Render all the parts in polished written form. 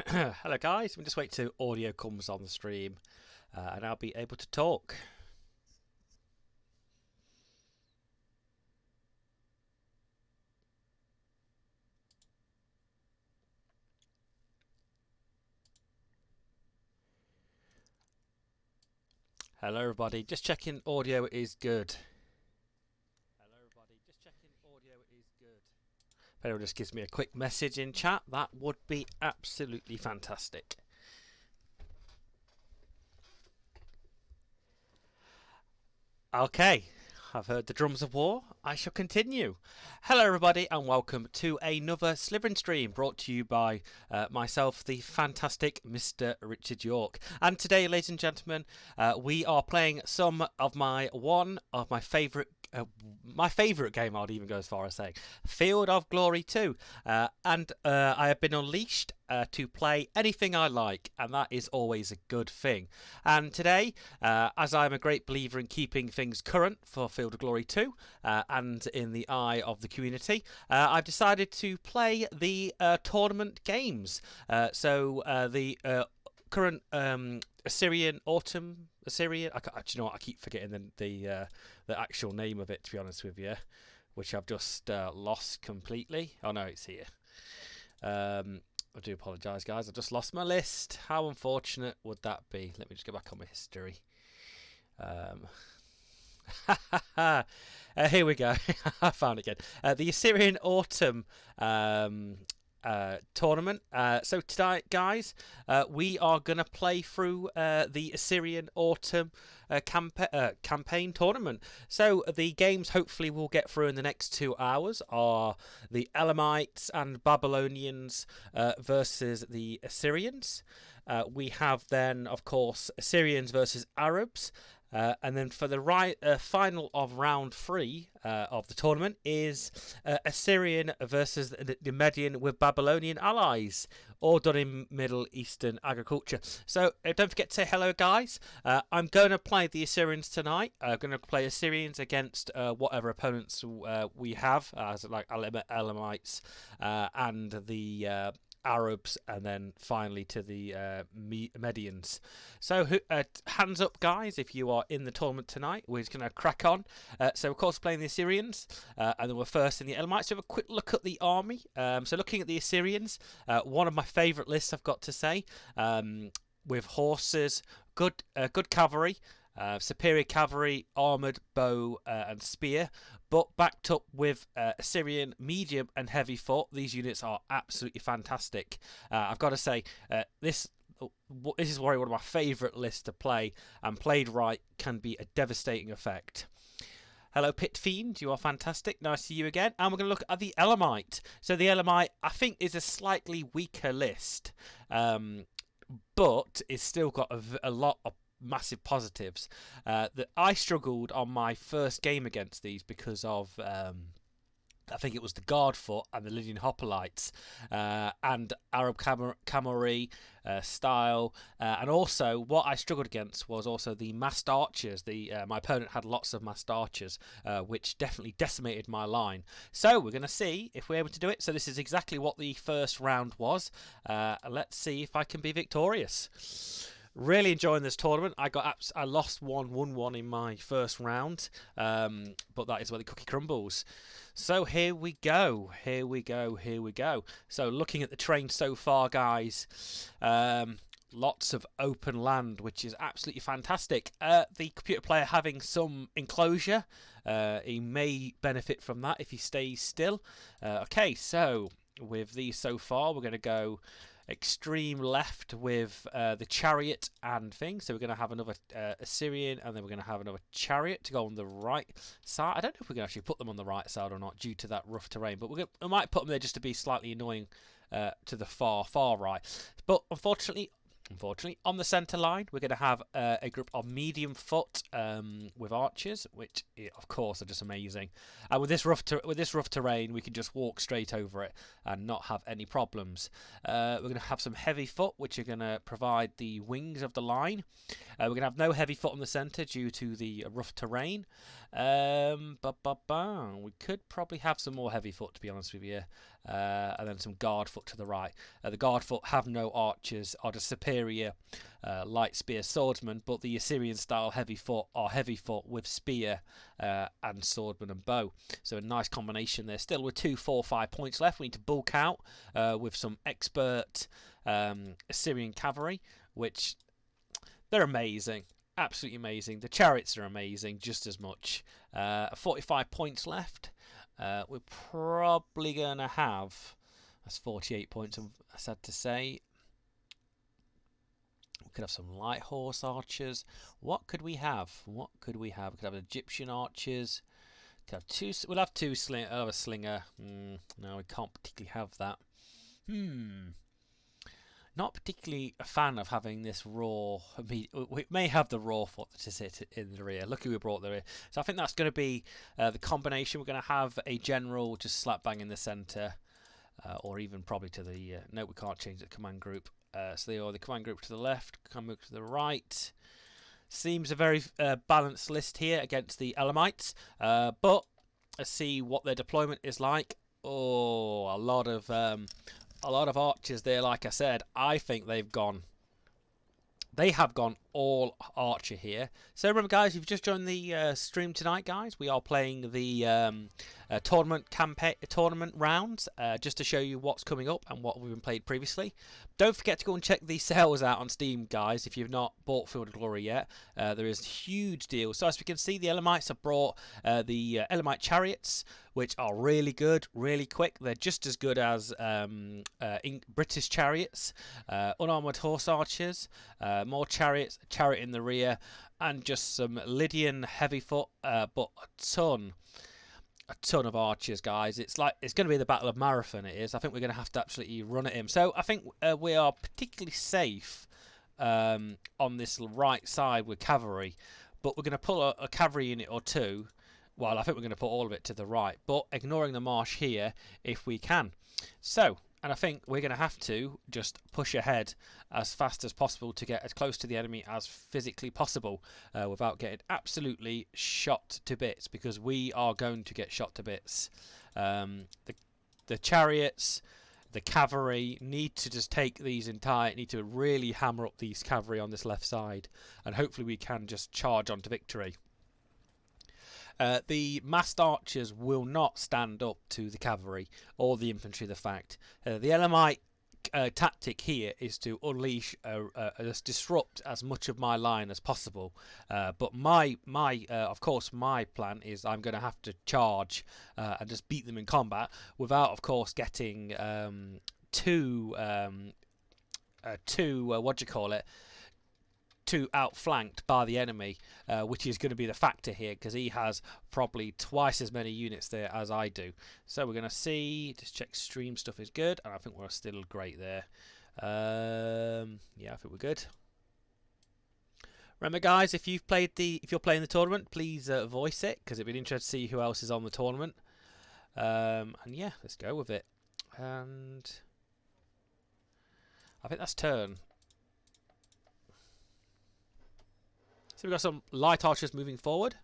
Hello guys, we'll just wait till audio comes on the stream and I'll be able to talk. Hello everybody, just checking audio is good. If anyone just gives me a quick message in chat, that would be absolutely fantastic. Okay, I've heard the drums of war. I shall continue. Hello, everybody, and welcome to another Slivering stream brought to you by myself, the fantastic Mr. Richard Yorke. And today, ladies and gentlemen, we are playing one of my favourite. My favourite game, I'd even go as far as saying, Field of Glory 2. And I have been unleashed to play anything I like, and that is always a good thing. And today, as I'm a great believer in keeping things current for Field of Glory 2, and in the eye of the community, I've decided to play the tournament games. So the current Assyrian Autumn. Assyrian. Do you know what? I keep forgetting the actual name of it. To be honest with you, which I've just lost completely. Oh no, it's here. I do apologise, guys. I've just lost my list. How unfortunate would that be? Let me just go back on my history. Here we go. I found it again. The Assyrian Autumn tournament. So tonight, guys, we are going to play through the Assyrian Autumn campaign tournament. So the games hopefully we'll get through in the next 2 hours are the Elamites and Babylonians versus the Assyrians. We have then, of course, Assyrians versus Arabs. And then for the final of round 3 of the tournament is Assyrian versus the Median with Babylonian allies, all done in Middle Eastern agriculture. So don't forget to say hello, guys. I'm going to play the Assyrians tonight. I'm going to play Assyrians against whatever opponents we have, like Elamites and the Arabs, and then finally to the Medians. So hands up, guys, if you are in the tournament tonight. We're just going to crack on. So of course playing the Assyrians, and then we're first in the Elamites. So have a quick look at the army. So looking at the Assyrians, one of my favourite lists, I've got to say, with horses, good cavalry, superior cavalry, armoured bow and spear, but backed up with Assyrian medium and heavy foot. These units are absolutely fantastic. I've got to say, this is probably one of my favourite lists to play, and played right can be a devastating effect. Hello, Pit Fiend. You are fantastic. Nice to see you again. And we're going to look at the Elamite. So the Elamite, I think, is a slightly weaker list, but it's still got a lot of massive positives. That I struggled on my first game against these because of I think it was the Guard Foot and the Lydian Hoplites, and Arab cavalry style, and also what I struggled against was also the massed archers. My opponent had lots of massed archers, which definitely decimated my line. So we're going to see if we're able to do it. So this is exactly what the first round was. Let's see if I can be victorious. Really enjoying this tournament. I lost one, won one in my first round, but that is where the cookie crumbles. So here we go. So looking at the terrain so far, guys, lots of open land, which is absolutely fantastic. The computer player having some enclosure, he may benefit from that if he stays still. Okay, so with these so far, we're going to go extreme left with the chariot and thing. So we're going to have another Assyrian, and then we're going to have another chariot to go on the right side. I don't know if we can actually put them on the right side or not due to that rough terrain, but we might put them there just to be slightly annoying to the far right. But unfortunately, on the centre line, we're going to have a group of medium foot with archers, which, of course, are just amazing. And with this rough terrain, we can just walk straight over it and not have any problems. We're going to have some heavy foot, which are going to provide the wings of the line. We're going to have no heavy foot on the centre due to the rough terrain. We could probably have some more heavy foot, to be honest with you, and then some guard foot to the right. The guard foot have no archers, are the superior light spear swordsman, but the Assyrian style heavy foot are heavy foot with spear and swordman and bow. So a nice combination there. Still with 2, 4, 5 points left. We need to bulk out with some expert Assyrian cavalry, which they're amazing. Absolutely amazing. The chariots are amazing just as much. 45 points left. We're probably going to have... That's 48 points, I'm sad to say. We could have some light horse archers. What could we have? What could we have? We could have Egyptian archers. Could have two. We'll have two a slinger. No, we can't particularly have that. Not particularly a fan of having this raw. We may have the raw foot to sit in the rear. Lucky we brought the rear. So I think that's going to be the combination. We're going to have a general just slap bang in the centre, or even probably to the. No, we can't change the command group. So they are the command group to the left, command group to the right. Seems a very balanced list here against the Elamites, but let's see what their deployment is like. Oh, a lot of archers there. Like I said, I think they have gone all archer here. So remember, guys, if you've just joined the stream tonight, guys, we are playing the tournament rounds just to show you what's coming up and what we've been played previously. Don't forget to go and check these sales out on Steam, guys, if you've not bought Field of Glory yet. There is huge deals. So as we can see, the Elamites have brought the Elamite chariots, which are really good, really quick. They're just as good as British chariots. Unarmoured horse archers, more chariots, chariot in the rear, and just some Lydian heavy foot, but a ton of archers, guys. It's going to be the Battle of Marathon. It is. I think we're going to have to absolutely run at him. So I think we are particularly safe on this right side with cavalry, but we're going to pull a cavalry unit or two. Well, I think we're going to put all of it to the right, but ignoring the marsh here if we can. So, and I think we're going to have to just push ahead as fast as possible to get as close to the enemy as physically possible without getting absolutely shot to bits, because we are going to get shot to bits. The chariots, the cavalry need to just take these need to really hammer up these cavalry on this left side, and hopefully we can just charge on to victory. The massed archers will not stand up to the cavalry or the infantry. The fact the Elamite tactic here is to unleash, disrupt as much of my line as possible. But of course, my plan is I'm going to have to charge and just beat them in combat without, of course, getting too outflanked by the enemy, which is going to be the factor here, because he has probably twice as many units there as I do. So we're going to just check stream stuff is good, and I think we're still great there. Yeah, I think we're good. Remember, guys, if you're playing the tournament, please voice it, because it'd be interesting to see who else is on the tournament. And yeah, let's go with it. And I think that's turn. So we've got some light archers moving forward.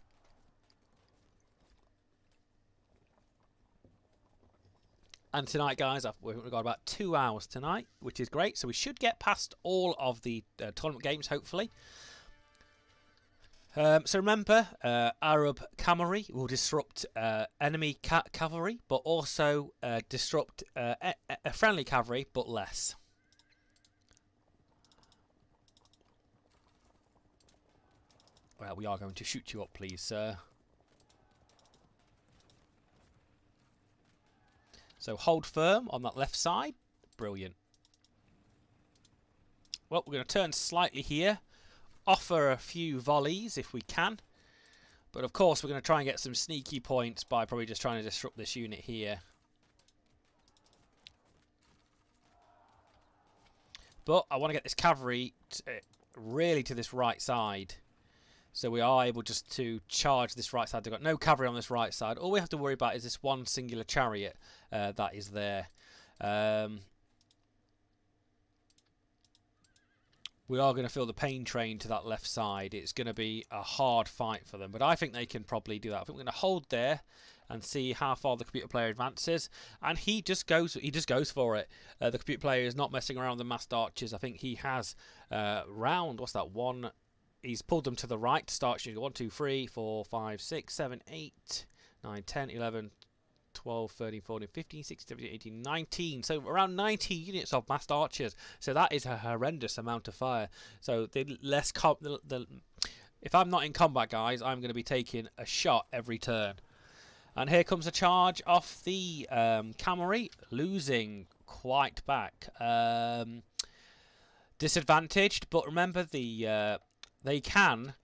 And tonight, guys, we've got about 2 hours tonight, which is great. So we should get past all of the tournament games, hopefully. So remember, Arab cavalry will disrupt enemy cavalry, but also disrupt friendly cavalry, but less. Well, we are going to shoot you up, please, sir. So hold firm on that left side. Brilliant. Well, we're going to turn slightly here. Offer a few volleys if we can. But of course, we're going to try and get some sneaky points by probably just trying to disrupt this unit here. But I want to get this cavalry really to this right side. So we are able just to charge this right side. They've got no cavalry on this right side. All we have to worry about is this one singular chariot that is there. We are going to feel the pain train to that left side. It's going to be a hard fight for them, but I think they can probably do that. I think we're going to hold there and see how far the computer player advances, and he just goes for it. The computer player is not messing around with the masked archers. I think he has round, what's that, one, he's pulled them to the right to start shooting. 1, 2, 3, 4, 5, 6, 7, 8, 9, 10, 11, 12, 13, 14, 15, 16, 17, 18, 19. So around 90 units of masked archers. So that is a horrendous amount of fire. So the less if I'm not in combat, guys, I'm going to be taking a shot every turn. And here comes a charge off the cavalry, losing quite back. Disadvantaged, but remember they can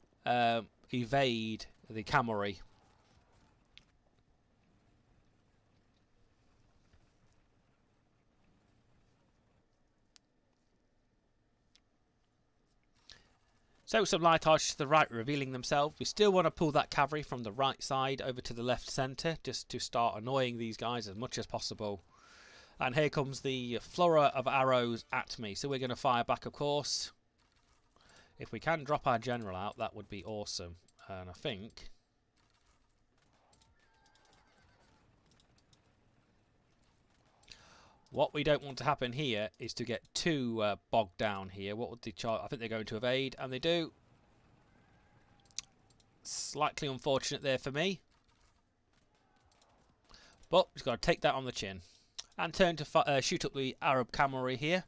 evade the cavalry. So some light archers to the right revealing themselves. We still want to pull that cavalry from the right side over to the left centre just to start annoying these guys as much as possible. And here comes the flurry of arrows at me. So we're going to fire back, of course. If we can drop our general out, that would be awesome. And I think... what we don't want to happen here is to get too bogged down here. What would the charge? I think they're going to evade, and they do. Slightly unfortunate there for me. But we've got to take that on the chin. And turn to shoot up the Arab cavalry here.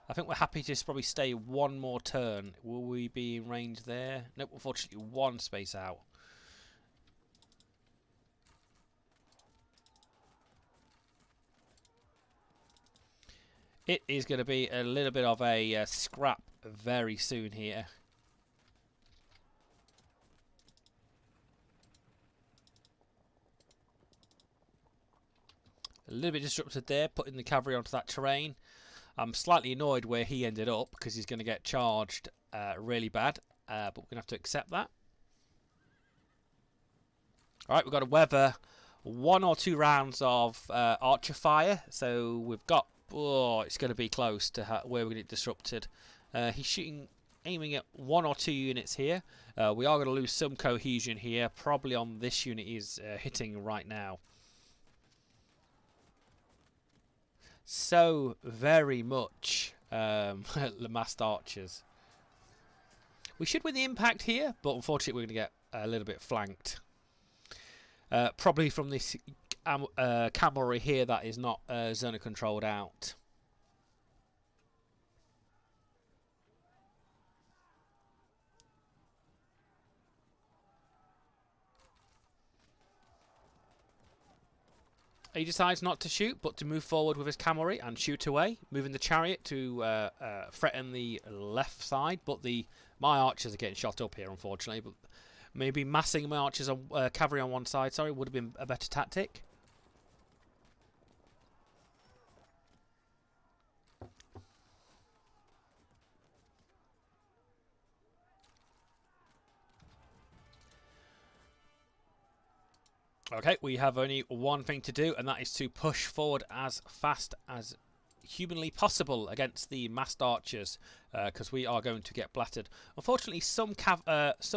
I think we're happy to just probably stay one more turn. Will we be in range there? Nope, unfortunately one space out. It is going to be a little bit of a scrap very soon here. A little bit disrupted there, putting the cavalry onto that terrain. I'm slightly annoyed where he ended up because he's going to get charged really bad. But we're going to have to accept that. Alright, we've got to weather 1 or 2 rounds of archer fire. So we've got... oh, it's going to be close to where we're going to get disrupted. He's aiming at 1 or 2 units here. We are going to lose some cohesion here. Probably on this unit he's hitting right now. So very much the masked archers. We should win the impact here, but unfortunately we're going to get a little bit flanked. Probably from this cavalry here that is not zona controlled out. He decides not to shoot, but to move forward with his cavalry and shoot away, moving the chariot to threaten the left side. But my archers are getting shot up here, unfortunately. But maybe massing my archers on cavalry on one side, sorry, would have been a better tactic. Okay, we have only one thing to do, and that is to push forward as fast as humanly possible against the masked archers, because we are going to get blattered. Unfortunately, some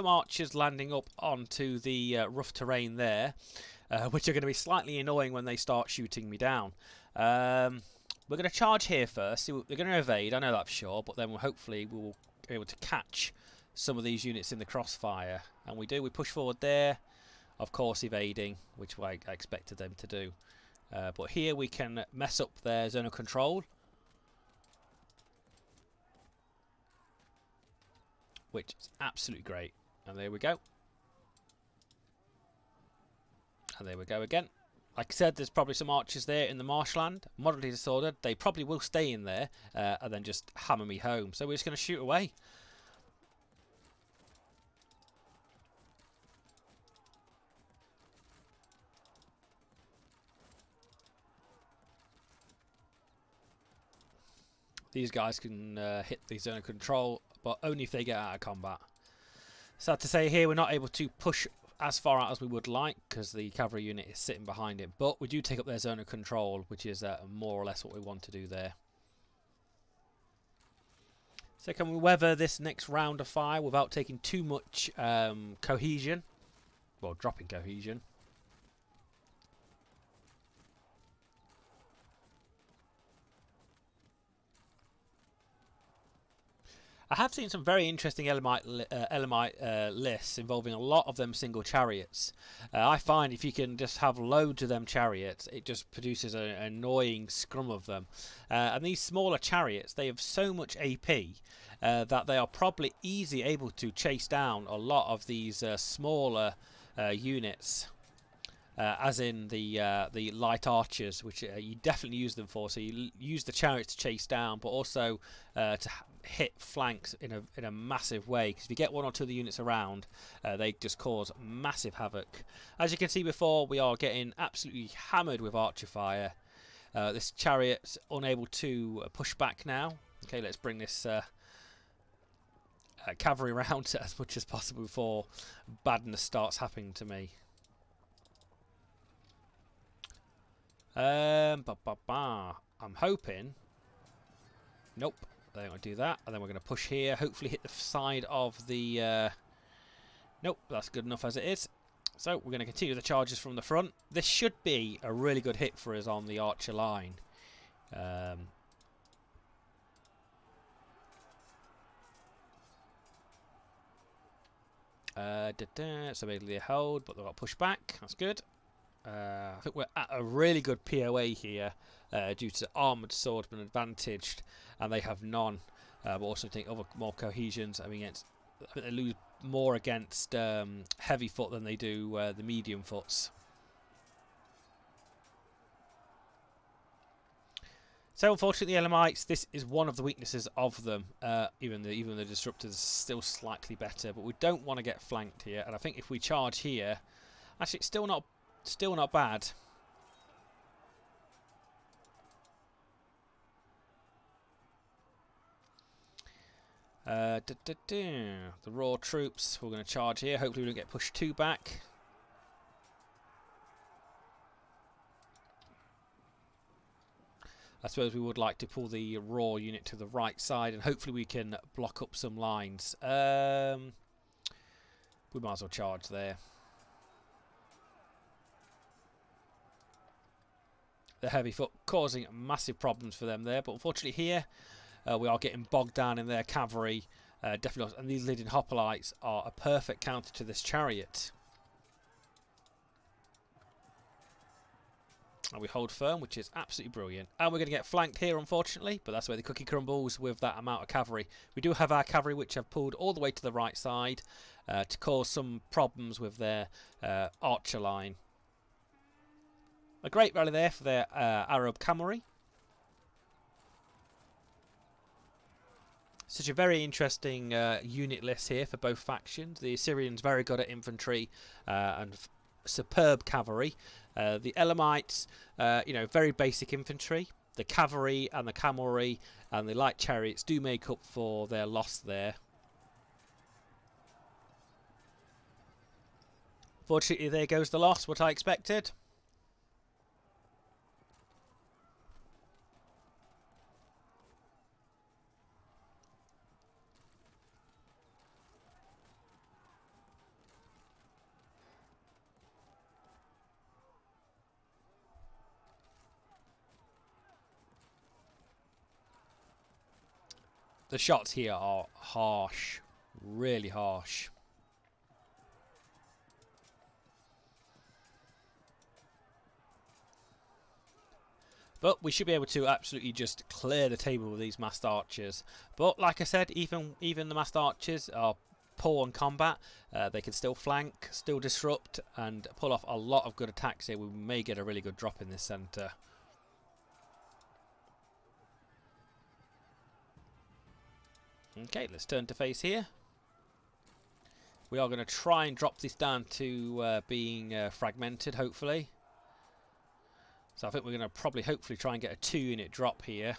archers landing up onto the rough terrain there, which are going to be slightly annoying when they start shooting me down. We're going to charge here first. They're going to evade, I know that for sure, but then hopefully we will be able to catch some of these units in the crossfire. And we do, we push forward there. Of course evading, which I expected them to do. But here we can mess up their zone of control. Which is absolutely great. And there we go. And there we go again. Like I said, there's probably some archers there in the marshland. Moderately disordered. They probably will stay in there and then just hammer me home. So we're just going to shoot away. These guys can hit the zone of control, but only if they get out of combat. Sad to say here, we're not able to push as far out as we would like, because the cavalry unit is sitting behind it. But we do take up their zone of control, which is more or less what we want to do there. So can we weather this next round of fire without taking too much cohesion? Well, dropping cohesion. I have seen some very interesting Elamite lists involving a lot of them single chariots. I find if you can just have loads of them chariots, it just produces an annoying scrum of them. And these smaller chariots, they have so much AP that they are probably easily able to chase down a lot of these smaller units. As in the light archers, which you definitely use them for. So you use the chariots to chase down, but also to hit flanks in a massive way. Because if you get one or two of the units around, they just cause massive havoc. As you can see before, we are getting absolutely hammered with archer fire. This chariot's unable to push back now. Okay, let's bring this cavalry round as much as possible before badness starts happening to me. I'm hoping. Nope, they don't want to do that. And then we're going to push here. Hopefully hit the side of the. Nope, that's good enough as it is. So we're going to continue the charges from the front. This should be a really good hit for us on the archer line. So basically a hold, but they've got push back. That's good. I think we're at a really good POA here due to armoured swordsmen advantaged, and they have none. But also think other more cohesions. I think they lose more against heavy foot than they do the medium foots. So unfortunately, the Elamites, this is one of the weaknesses of them. Even the disruptors are still slightly better, but we don't want to get flanked here. And I think if we charge here, actually, it's still not bad. The raw troops, we're going to charge here. Hopefully we don't get pushed too back. I suppose we would like to pull the raw unit to the right side, and hopefully we can block up some lines. We might as well charge there. The heavy foot causing massive problems for them there, but unfortunately here we are getting bogged down in their cavalry. Definitely, and these leading hoplites are a perfect counter to this chariot. And we hold firm, which is absolutely brilliant. And we're going to get flanked here, unfortunately, but that's where the cookie crumbles with that amount of cavalry. We do have our cavalry, which have pulled all the way to the right side to cause some problems with their archer line. A great rally there for their Arab cavalry. Such a very interesting unit list here for both factions. The Assyrians very good at infantry and superb cavalry. The Elamites, very basic infantry. The cavalry and the camelry and the light chariots do make up for their loss there. Fortunately, there goes the loss, what I expected. The shots here are harsh, really harsh. But we should be able to absolutely just clear the table with these massed archers. But like I said, even the massed archers are poor in combat. They can still flank, still disrupt, and pull off a lot of good attacks here. We may get a really good drop in this centre. Okay, let's turn to face here. We are going to try and drop this down to being fragmented, hopefully. So I think we're going to hopefully try and get a 2-unit drop here.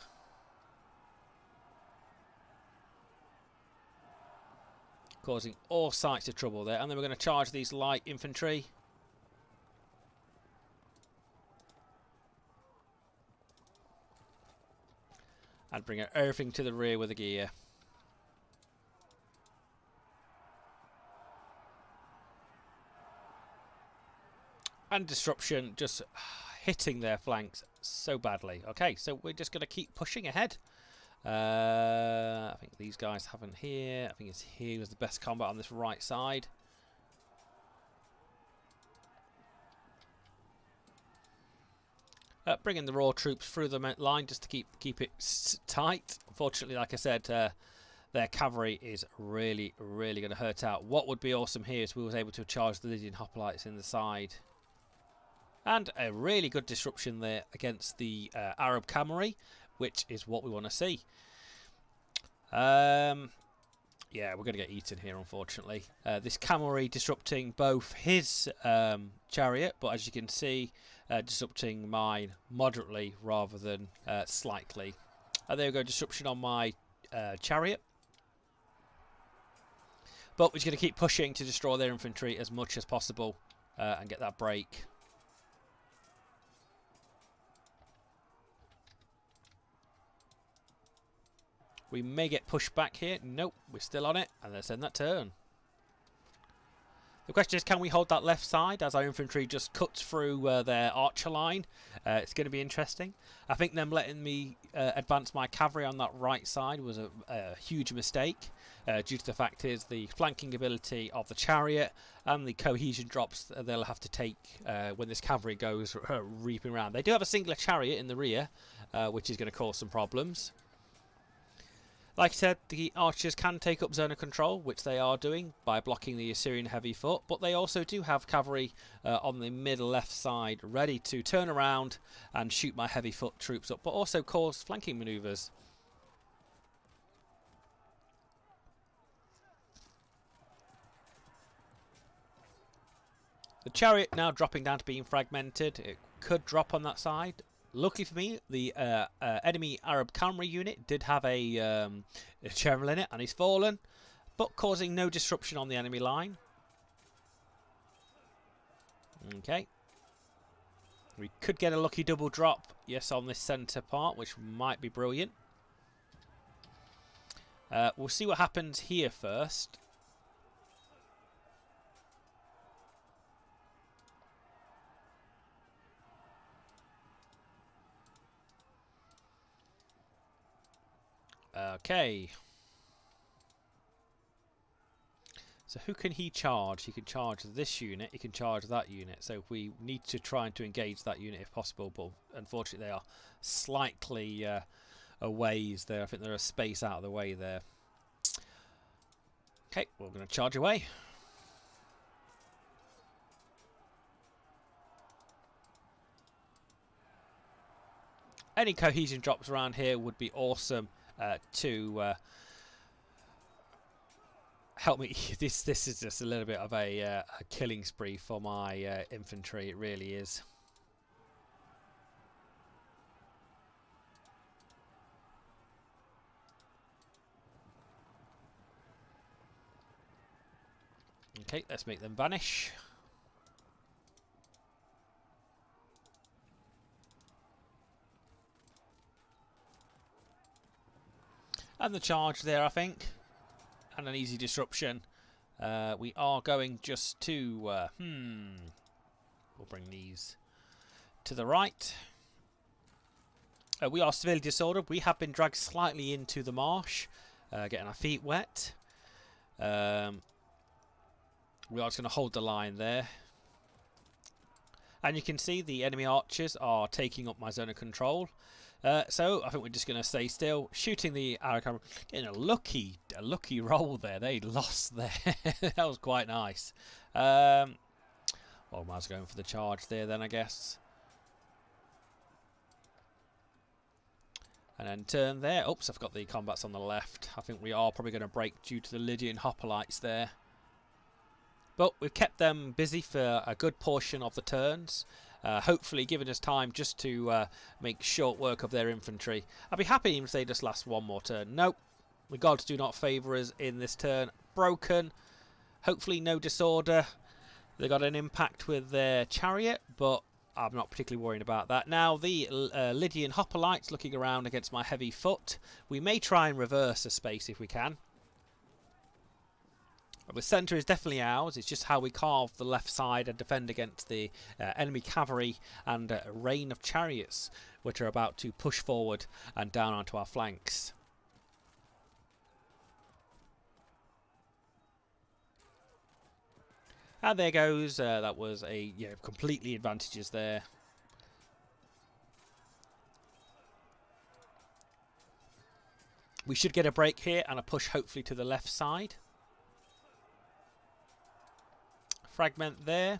Causing all sorts of trouble there. And then we're going to charge these light infantry. And bring everything to the rear with a gear. And disruption just hitting their flanks so badly. Okay, so we're just going to keep pushing ahead. I think these guys haven't here. I think it's here was the best combat on this right side. Bringing the raw troops through the line just to keep it tight. Unfortunately, like I said, their cavalry is really going to hurt out. What would be awesome here is we was able to charge the Lydian hoplites in the side. And a really good disruption there against the Arab cavalry, which is what we want to see. Yeah, we're going to get eaten here, unfortunately. This cavalry disrupting both his chariot, but as you can see, disrupting mine moderately rather than slightly. There we go, disruption on my chariot. But we're just going to keep pushing to destroy their infantry as much as possible and get that break. We may get pushed back here. Nope, we're still on it. And let's end that turn. The question is, can we hold that left side as our infantry just cuts through their archer line? It's going to be interesting. I think them letting me advance my cavalry on that right side was a huge mistake due to the fact is the flanking ability of the chariot and the cohesion drops they'll have to take when this cavalry goes reaping around. They do have a singular chariot in the rear, which is going to cause some problems. Like I said, the archers can take up zone of control, which they are doing by blocking the Assyrian heavy foot, but they also do have cavalry on the middle left side ready to turn around and shoot my heavy foot troops up, but also cause flanking manoeuvres. The chariot now dropping down to being fragmented. It could drop on that side. Lucky for me, the enemy Arab cavalry unit did have a general in it, and he's fallen, but causing no disruption on the enemy line. Okay. We could get a lucky double drop, yes, on this centre part, which might be brilliant. We'll see what happens here first. Okay. So who can he charge? He can charge this unit, he can charge that unit. So we need to try to engage that unit if possible, but unfortunately they are slightly a ways there. I think they're a space out of the way there. Okay, we're going to charge away. Any cohesion drops around here would be awesome. To help me. This is just a little bit of a killing spree for my infantry. It really is. Okay, let's make them vanish. And the charge there, I think. And an easy disruption. We are going just to... We'll bring these to the right. We are severely disordered. We have been dragged slightly into the marsh. Getting our feet wet. We are just going to hold the line there. And you can see the enemy archers are taking up my zone of control. So I think we're just going to stay still, shooting the arrow camera, getting a lucky roll there. They lost there. That was quite nice. Well, I was going for the charge there then, I guess. And then turn there. Oops, I've got the combats on the left. I think we are probably going to break due to the Lydian hoplites there. But we've kept them busy for a good portion of the turns. Hopefully giving us time just to make short work of their infantry. I'd be happy even if they just last one more turn. Nope. The gods do not favour us in this turn. Broken. Hopefully no disorder. They got an impact with their chariot, but I'm not particularly worried about that. Now the Lydian hoplites looking around against my heavy foot. We may try and reverse a space if we can. The centre is definitely ours. It's just how we carve the left side and defend against the enemy cavalry and rain of chariots, which are about to push forward and down onto our flanks. And there goes. That was a completely advantages there. We should get a break here and a push hopefully to the left side. Fragment there.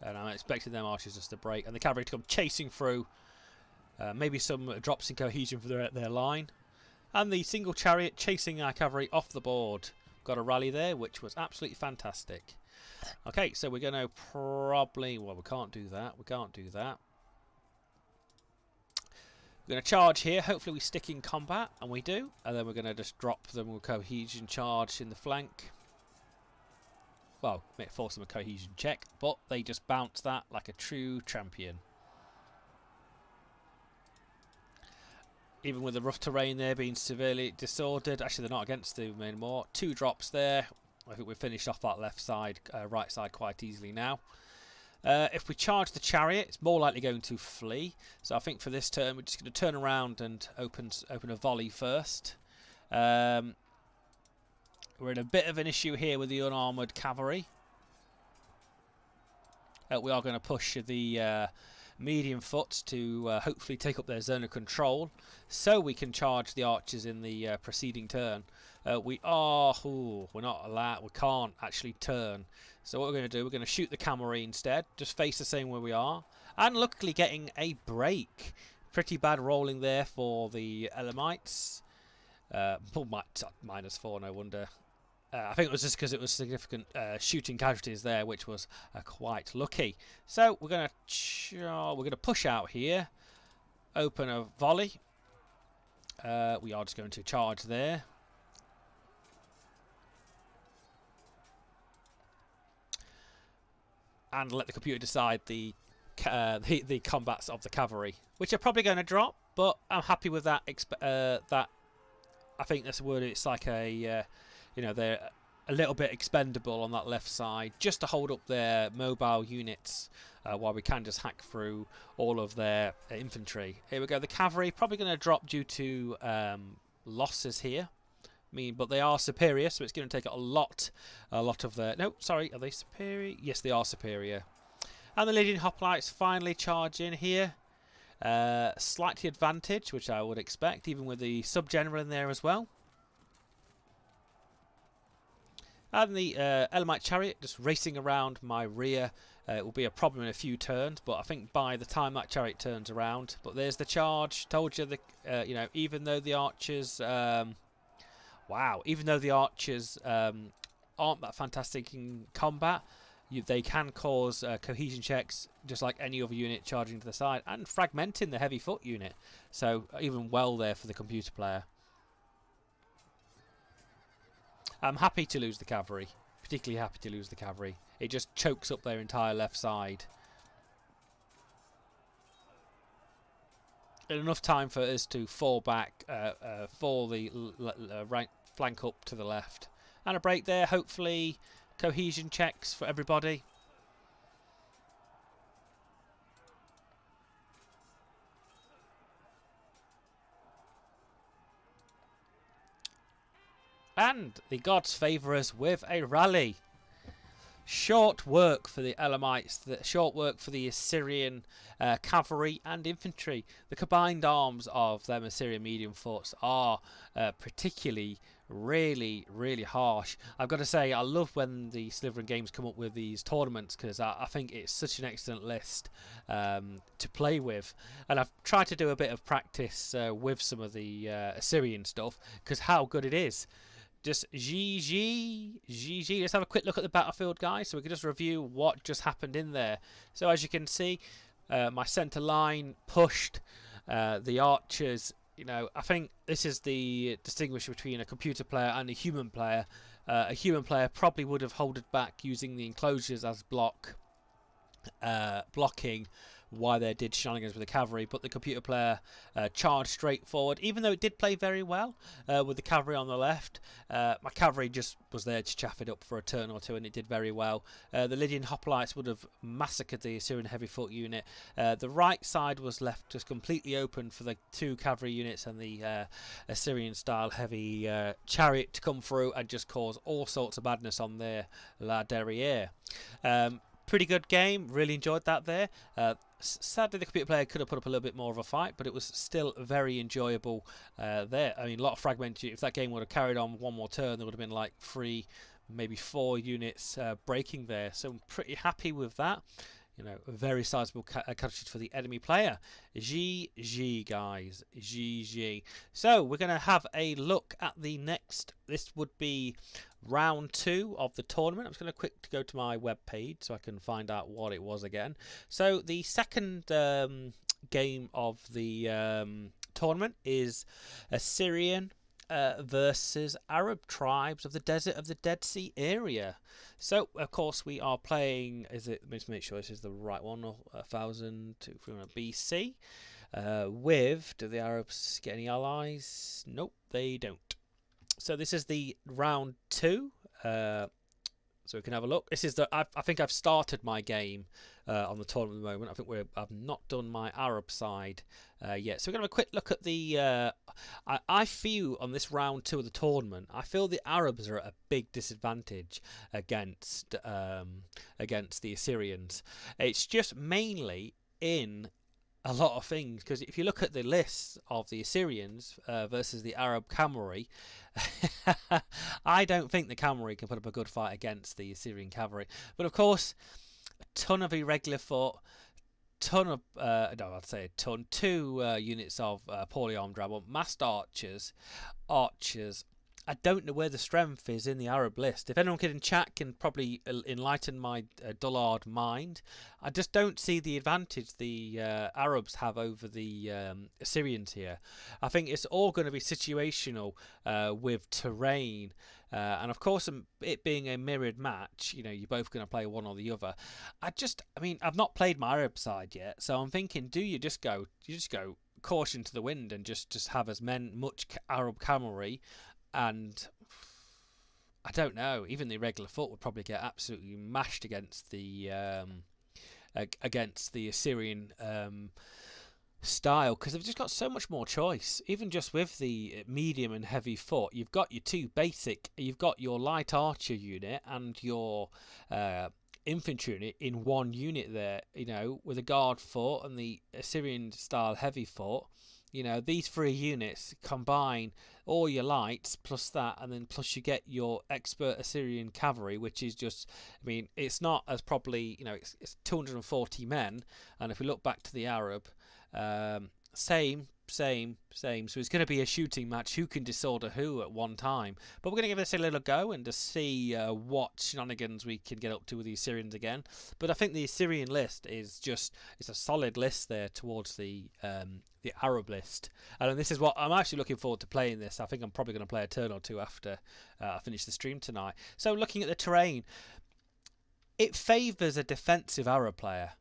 And I'm expecting them archers just to break. And the cavalry to come chasing through. Maybe some drops in cohesion for their line. And the single chariot chasing our cavalry off the board. Got a rally there, which was absolutely fantastic. Okay, so we're going to probably... Well, we can't do that. We can't do that. We're going to charge here. Hopefully we stick in combat, and we do. And then we're going to just drop them with cohesion charge in the flank. Well, may force them a cohesion check, but they just bounce that like a true champion. Even with the rough terrain there being severely disordered. Actually, they're not against them anymore. 2 drops there. I think we've finished off that left side, right side quite easily now. If we charge the chariot, it's more likely going to flee. So I think for this turn, we're just going to turn around and open a volley first. We're in a bit of an issue here with the unarmoured cavalry. We are going to push the medium foot to hopefully take up their zone of control, so we can charge the archers in the preceding turn. We're not allowed. We can't actually turn. So what we're going to do, we're going to shoot the cavalry instead. Just face the same where we are, and luckily getting a break. Pretty bad rolling there for the Elamites. -4, no wonder. I think it was just because it was significant shooting casualties there, which was quite lucky. So we're going to push out here, open a volley. We are just going to charge there. And let the computer decide the combats of the cavalry, which are probably going to drop, but I'm happy with that. That I think that's the word. It's like a they're a little bit expendable on that left side, just to hold up their mobile units while we can just hack through all of their infantry. Here we go. The cavalry probably going to drop due to losses here. But they are superior, so it's going to take a lot of their... No, sorry, are they superior? Yes, they are superior. And the Lydian hoplites finally charge in here. Slightly advantage, which I would expect, even with the sub-general in there as well. And the Elamite chariot just racing around my rear. It will be a problem in a few turns, but I think by the time that chariot turns around... But there's the charge. Told you, even though the archers... even though the archers aren't that fantastic in combat, they can cause cohesion checks just like any other unit charging to the side, and fragmenting the heavy foot unit. So even well there for the computer player. I'm happy to lose the cavalry, particularly happy to lose the cavalry. It just chokes up their entire left side. Enough time for us to fall back, for the right flank up to the left. And a break there, hopefully cohesion checks for everybody. And the gods favour us with a rally. Short work for the Elamites, short work for the Assyrian cavalry and infantry. The combined arms of them Assyrian medium forts are particularly really harsh. I've got to say, I love when the Slytherin Games come up with these tournaments, because I think it's such an excellent list to play with. And I've tried to do a bit of practice with some of the Assyrian stuff, because how good it is. Just GG. Let's have a quick look at the battlefield, guys, so we can just review what just happened in there. So as you can see, my centre line pushed the archers. I think this is the distinguisher between a computer player and a human player. A human player probably would have holded back using the enclosures as blocking, why they did shenanigans with the cavalry, but the computer player charged straight forward, even though it did play very well with the cavalry on the left. My cavalry just was there to chaff it up for a turn or two, and it did very well. The Lydian hoplites would have massacred the Assyrian heavy foot unit. The right side was left just completely open for the 2 cavalry units and the Assyrian style heavy chariot to come through and just cause all sorts of madness on their La Derriere. Pretty good game, really enjoyed that there. Sadly the computer player could have put up a little bit more of a fight, but it was still very enjoyable there. I mean, a lot of fragmented. If that game would have carried on one more turn, there would have been like 3, maybe 4 units breaking there, so I'm pretty happy with that. You know, a very sizable casualties for the enemy player. GG, guys. GG. So, we're going to have a look at the next. This would be round 2 of the tournament. I'm just going to quick go to my web page so I can find out what it was again. So, the second game of the tournament is Assyrian versus Arab tribes of the desert of the Dead Sea area. So, of course, we are playing. Let's make sure this is the right one. 1200 BC. Do the Arabs get any allies? Nope, they don't. So this is the round 2. So we can have a look. This is I think I've started my game on the tournament at the moment. I think I've not done my Arab side yet. So we're going to have a quick look at the. I feel on this round 2 of the tournament, I feel the Arabs are at a big disadvantage against the Assyrians. It's just mainly in a lot of things, because if you look at the lists of the Assyrians versus the Arab cavalry, I don't think the cavalry can put up a good fight against the Assyrian cavalry. But of course, a ton of irregular foot, two units of poorly armed rabble, massed archers. I don't know where the strength is in the Arab list. If anyone in chat can probably enlighten my dullard mind, I just don't see the advantage the Arabs have over the Assyrians here. I think it's all going to be situational with terrain. And of course, it being a mirrored match, you know, you're both going to play one or the other. I've not played my Arab side yet, so I'm thinking, do you just go caution to the wind and just have as much Arab cavalry? And I don't know, even the irregular foot would probably get absolutely mashed against the Assyrian style, because they've just got so much more choice. Even just with the medium and heavy foot, you've got your 2 basic, you've got your light archer unit and your infantry unit in one unit there, you know, with a guard foot and the Assyrian style heavy foot. You know, these 3 units combine all your lights plus that, and then plus you get your expert Assyrian cavalry, which is just, I mean, it's not as probably, you know, it's 240 men, and if we look back to the Arab, same. So it's going to be a shooting match. Who can disorder who at one time? But we're going to give this a little go and to see what shenanigans we can get up to with the Assyrians again. But I think the Assyrian list is it's a solid list there towards the Arab list. And this is what I'm actually looking forward to playing this. I think I'm probably going to play a turn or two after I finish the stream tonight. So looking at the terrain, it favours a defensive Arab player.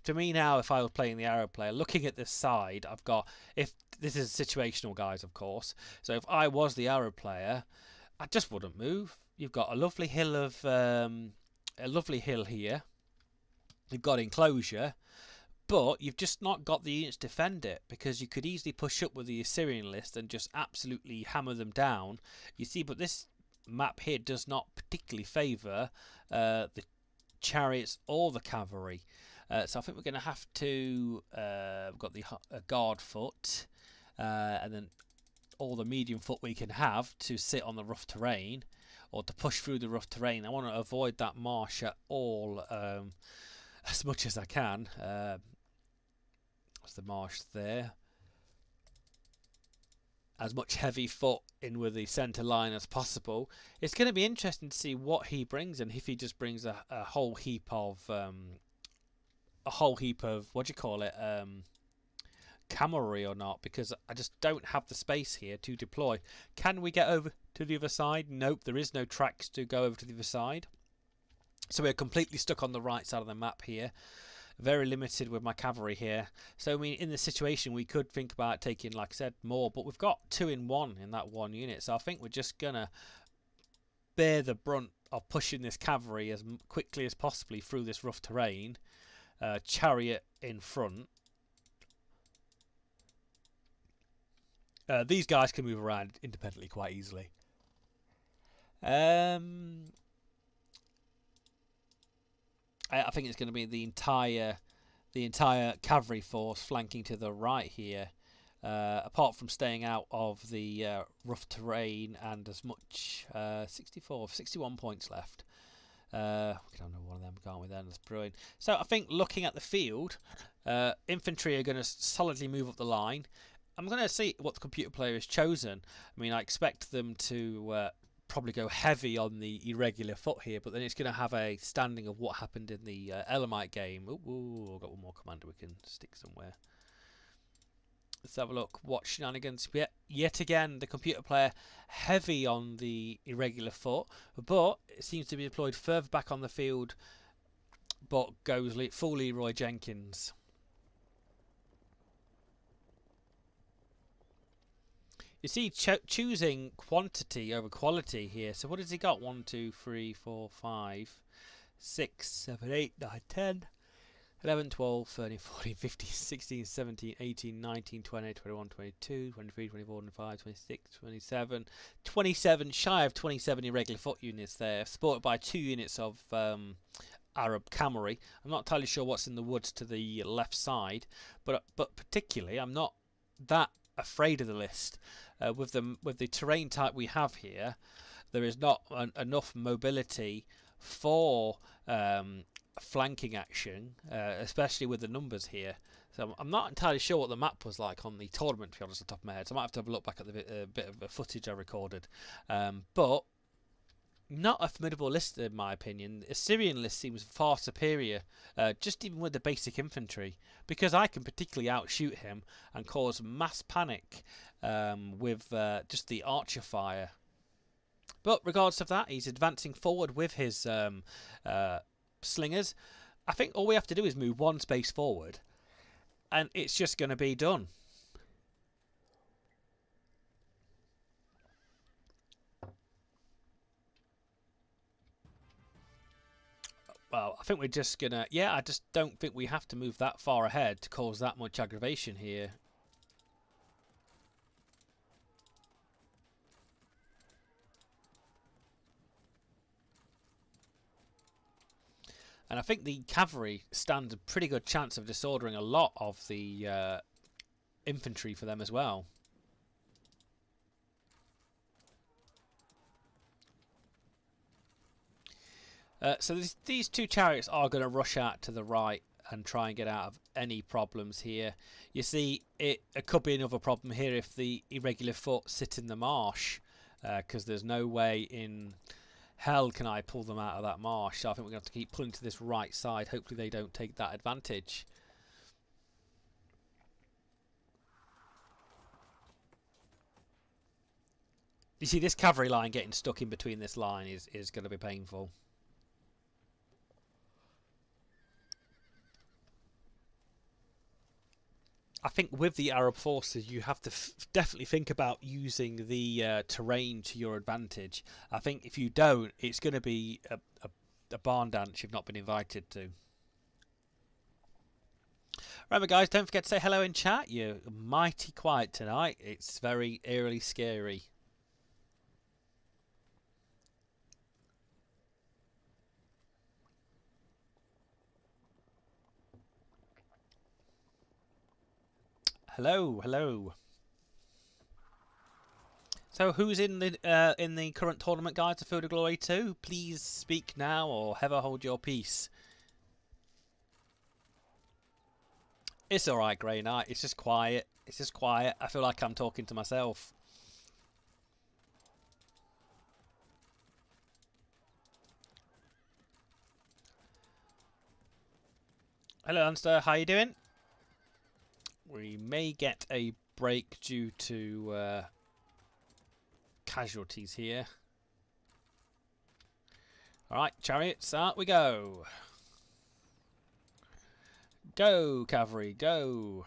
To me now, if I was playing the Arab player, looking at this side, I've got, if this is situational, guys, of course. So if I was the Arab player, I just wouldn't move. You've got a lovely hill here. You've got enclosure, but you've just not got the units to defend it, because you could easily push up with the Assyrian list and just absolutely hammer them down. You see, but this map here does not particularly favour the chariots or the cavalry. So I think we're going to have to. We've got the guard foot, and then all the medium foot we can have to sit on the rough terrain, or to push through the rough terrain. I want to avoid that marsh at all, as much as I can. What's the marsh there? As much heavy foot in with the centre line as possible. It's going to be interesting to see what he brings, and if he just brings a whole heap of. What do you call it, cavalry or not, because I just don't have the space here to deploy. Can we get over to the other side? Nope, there is no tracks to go over to the other side, so we're completely stuck on the right side of the map here. very limited with my cavalry here. So I mean, in this situation, we could think about taking, like I said, more, but we've got 2 in 1 in that one unit. So I think we're just gonna bear the brunt of pushing this cavalry as quickly as possibly through this rough terrain. Chariot in front. These guys can move around independently quite easily. I think it's going to be the entire cavalry force flanking to the right here. Apart from staying out of the rough terrain and as much 61 points left. We can have one of them, can't we? Then that's brilliant. So I think looking at the field, infantry are going to solidly move up the line. I'm going to see what the computer player has chosen. I mean, I expect them to probably go heavy on the irregular foot here, but then it's going to have a standing of what happened in the Elamite game. Ooh, I've got one more commander we can stick somewhere. Let's have a look. What shenanigans? Yet again, the computer player heavy on the irregular foot, but it seems to be deployed further back on the field, but goes full Leroy Jenkins. You see, choosing quantity over quality here. So what has he got? 1, 2, 3, 4, 5, 6, 7, 8, 9, 10, 11, 12, 13, 14, 15, 16, 17, 18, 19, 20, 21, 22, 23, 24, 25, 26, 27, 27, shy of 27 irregular foot units there, supported by 2 units of Arab cavalry. I'm not entirely sure what's in the woods to the left side, but particularly I'm not that afraid of the list. With the terrain type we have here, there is not enough mobility for flanking action, especially with the numbers here. So I'm not entirely sure what the map was like on the tournament, to be honest, off the top of my head. So I might have to have a look back at the bit of footage I recorded. But not a formidable list, in my opinion. The Assyrian list seems far superior, just even with the basic infantry, because I can particularly outshoot him and cause mass panic with just the archer fire. But regardless of that, he's advancing forward with his slingers. I think all we have to do is move 1 space forward, and it's just going to be done. Well, I think we're just going to... Yeah, I just don't think we have to move that far ahead to cause that much aggravation here. And I think the cavalry stands a pretty good chance of disordering a lot of the infantry for them as well. So these 2 chariots are going to rush out to the right and try and get out of any problems here. You see, it could be another problem here if the irregular foot sit in the marsh, because there's no way in hell can I pull them out of that marsh. So I think we're going to have to keep pulling to this right side. Hopefully they don't take that advantage. You see, this cavalry line getting stuck in between this line is going to be painful. I think with the Arab forces, you have to definitely think about using the terrain to your advantage. I think if you don't, it's going to be a barn dance you've not been invited to. Remember, guys, don't forget to say hello in chat. You're mighty quiet tonight. It's very eerily scary. Hello, hello. So, who's in the current tournament, guys? To Field of Glory 2? Please speak now, or ever hold your peace. It's all right, Grey Knight. It's just quiet. It's just quiet. I feel like I'm talking to myself. Hello, Unster. How you doing? We may get a break due to casualties here. Alright, chariots, out we go. Go, cavalry, go.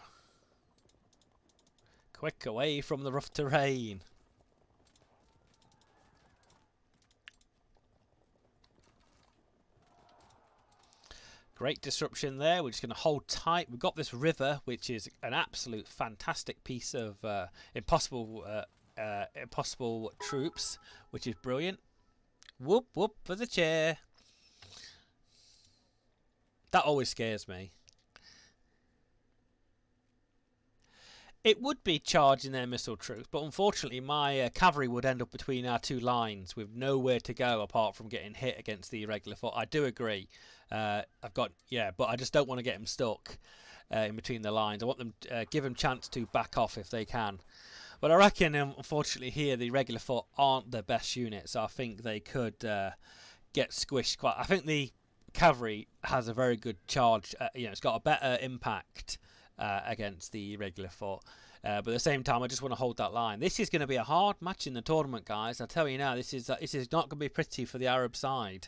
Quick, away from the rough terrain. Great disruption there. We're just going to hold tight. We've got this river, which is an absolute fantastic piece of impossible troops, which is brilliant. Whoop, whoop for the chair. That always scares me. It would be charging their missile troops, but unfortunately my cavalry would end up between our two lines with nowhere to go apart from getting hit against the irregular foot. I do agree. But I just don't want to get them stuck in between the lines. I want them give them chance to back off if they can. But I reckon, unfortunately, here the irregular foot aren't the best unit, so I think they could get squished quite. I think the cavalry has a very good charge. It's got a better impact against the irregular foot. But at the same time, I just want to hold that line. This is going to be a hard match in the tournament, guys. I tell you now, this is not going to be pretty for the Arab side.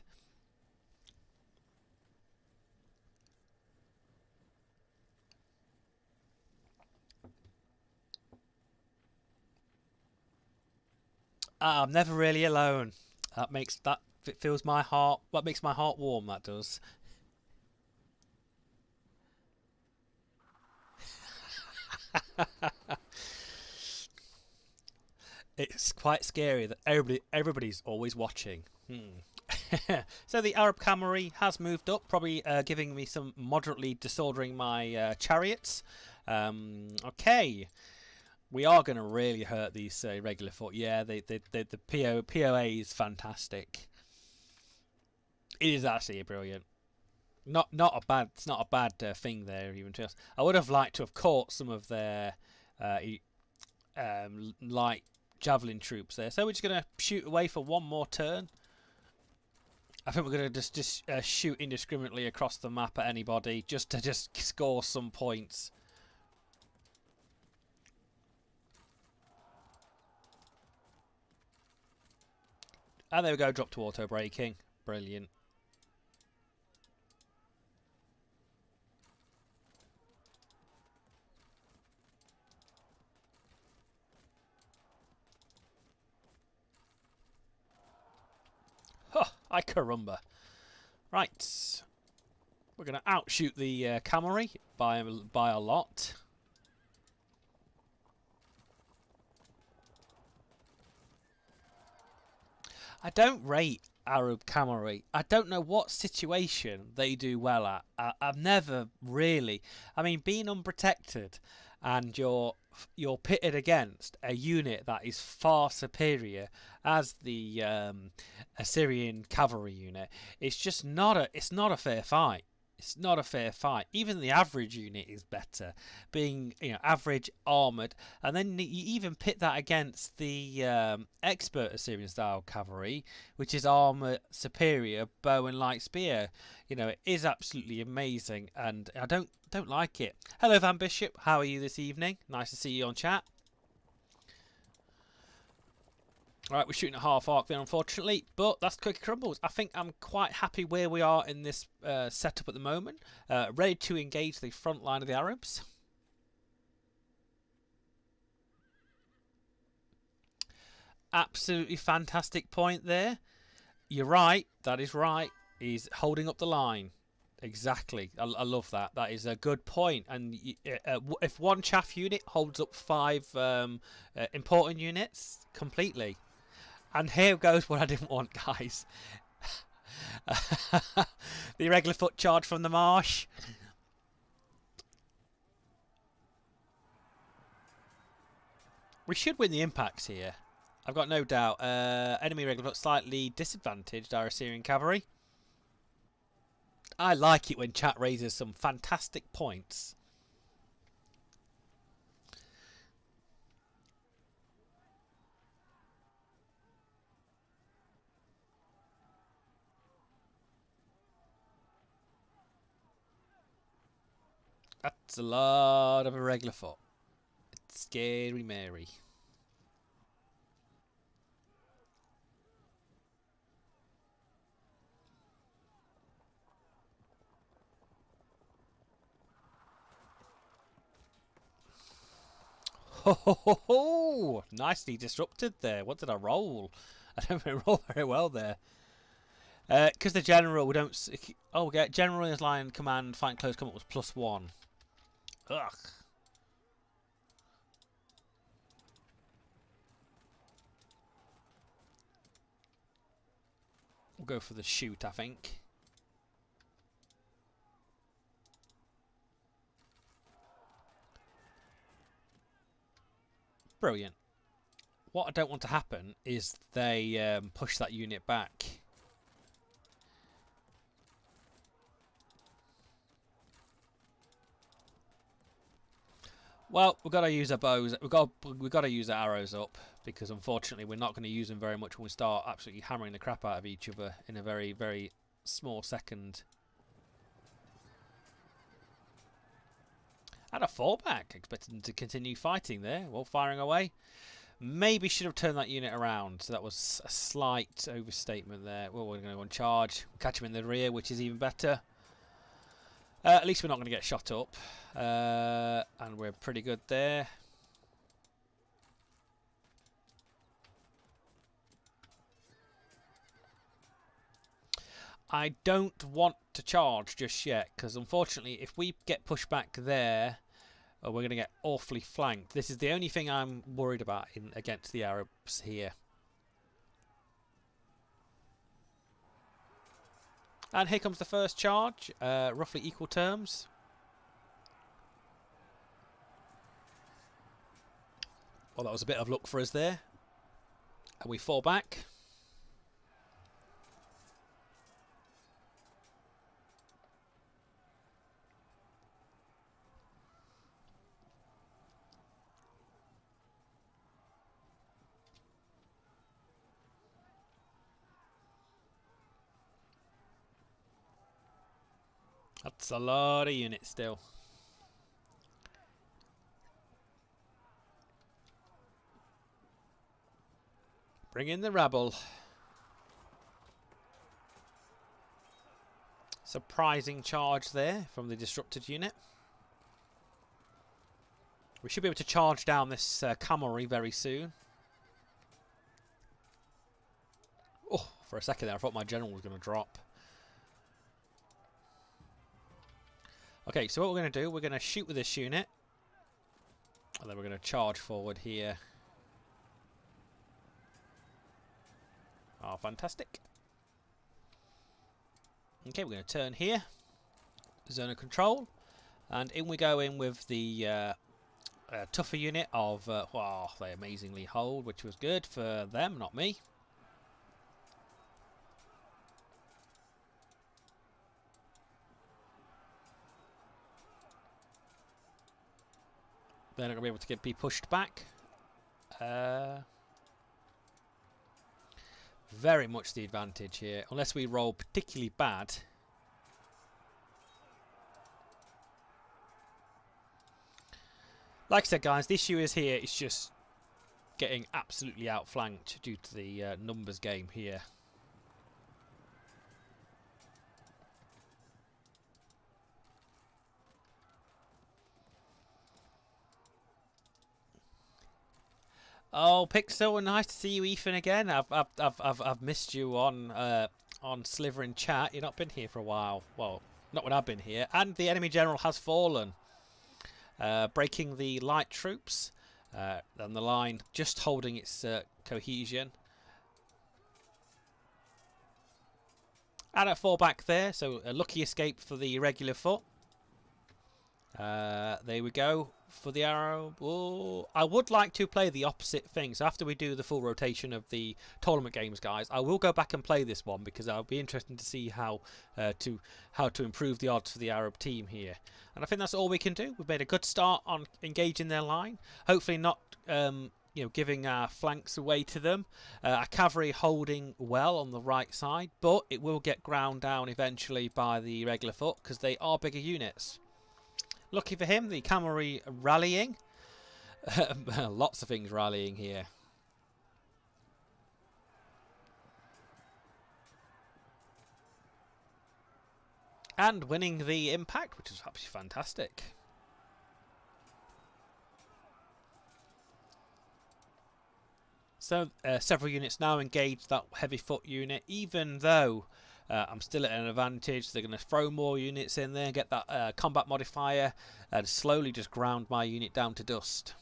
I'm never really alone. It fills my heart. What makes my heart warm? That does. It's quite scary that everybody's always watching. So the Arab cavalry has moved up, probably giving me some moderately disordering my chariots. Okay. We are going to really hurt these regular foot. Yeah, the POA is fantastic. It is actually brilliant. Not a bad. It's not a bad thing there even to us. I would have liked to have caught some of their light javelin troops there. So we're just going to shoot away for one more turn. I think we're going to just shoot indiscriminately across the map at anybody just to score some points. And there we go, drop to auto braking. Brilliant. Huh, I carumba. Right. We're going to outshoot the cavalry by a lot. I don't rate Arab cavalry. I don't know what situation they do well at. I've never really. I mean, being unprotected and you're pitted against a unit that is far superior as the Assyrian cavalry unit. It's just not a fair fight. It's not a fair fight. Even the average unit is better, being average armoured, and then you even pit that against the expert Assyrian style cavalry, which is armour superior, bow and light spear. It is absolutely amazing, and I don't like it. Hello, Van Bishop. How are you this evening? Nice to see you on chat. Alright, we're shooting at half arc there, unfortunately, but that's Cookie Crumbles. I think I'm quite happy where we are in this setup at the moment. Ready to engage the front line of the Arabs. Absolutely fantastic point there. You're right, that is right. He's holding up the line. Exactly. I love that. That is a good point. And if one chaff unit holds up 5 important units completely. And here goes what I didn't want, guys. The irregular foot charge from the marsh. We should win the impacts here. I've got no doubt. Enemy irregular foot slightly disadvantaged our Assyrian cavalry. I like it when chat raises some fantastic points. That's a lot of irregular foot. It's scary Mary. Oh, nicely disrupted there. What did I roll? I don't really roll very well there. Because the general, we don't... Oh, we get general is line command, fight close combat was +1. Ugh. We'll go for the shoot, I think. Brilliant. What I don't want to happen is they push that unit back. Well, we've got to use our bows. We've got to use our arrows up, because unfortunately we're not going to use them very much when we start absolutely hammering the crap out of each other in a very, very small second. And a fallback, expecting to continue fighting there while firing away. Maybe should have turned that unit around. So that was a slight overstatement there. Well, we're going to go and charge. We'll catch him in the rear, which is even better. At least we're not going to get shot up. And we're pretty good there. I don't want to charge just yet, because unfortunately if we get pushed back there, we're going to get awfully flanked. This is the only thing I'm worried about against the Arabs here. And here comes the first charge, roughly equal terms. Well, that was a bit of luck for us there. And we fall back. That's a lot of units still. Bring in the rabble. Surprising charge there from the disrupted unit. We should be able to charge down this cavalry very soon. Oh, for a second there I thought my general was going to drop. Okay, so what we're going to do, we're going to shoot with this unit. And then we're going to charge forward here. Oh, fantastic. Okay, we're going to turn here. Zone of control. And in we go in with the tougher unit of... wow, they amazingly hold, which was good for them, not me. They're not going to be able to be pushed back. Very much the advantage here, unless we roll particularly bad. Like I said, guys, the issue is here. It's just getting absolutely outflanked due to the numbers game here. Oh, Pixel, nice to see you, Ethan, again. I've missed you on Sliver in chat. You've not been here for a while. Well, not when I've been here. And the enemy general has fallen, breaking the light troops. And the line just holding its cohesion. And a fall back there, so a lucky escape for the irregular foot. There we go for the arrow. Oh, I would like to play the opposite thing. So after we do the full rotation of the tournament games, guys, I will go back and play this one, because I'll be interested to see how to improve the odds for the Arab team here. And I think that's all we can do. We've made a good start on engaging their line. Hopefully not giving our flanks away to them. Our cavalry holding well on the right side, but it will get ground down eventually by the regular foot, because they are bigger units. Lucky for him, the cavalry rallying. Lots of things rallying here. And winning the impact, which is absolutely fantastic. So several units now engage that heavy foot unit, even though I'm still at an advantage. They're going to throw more units in there, get that combat modifier, and slowly just ground my unit down to dust.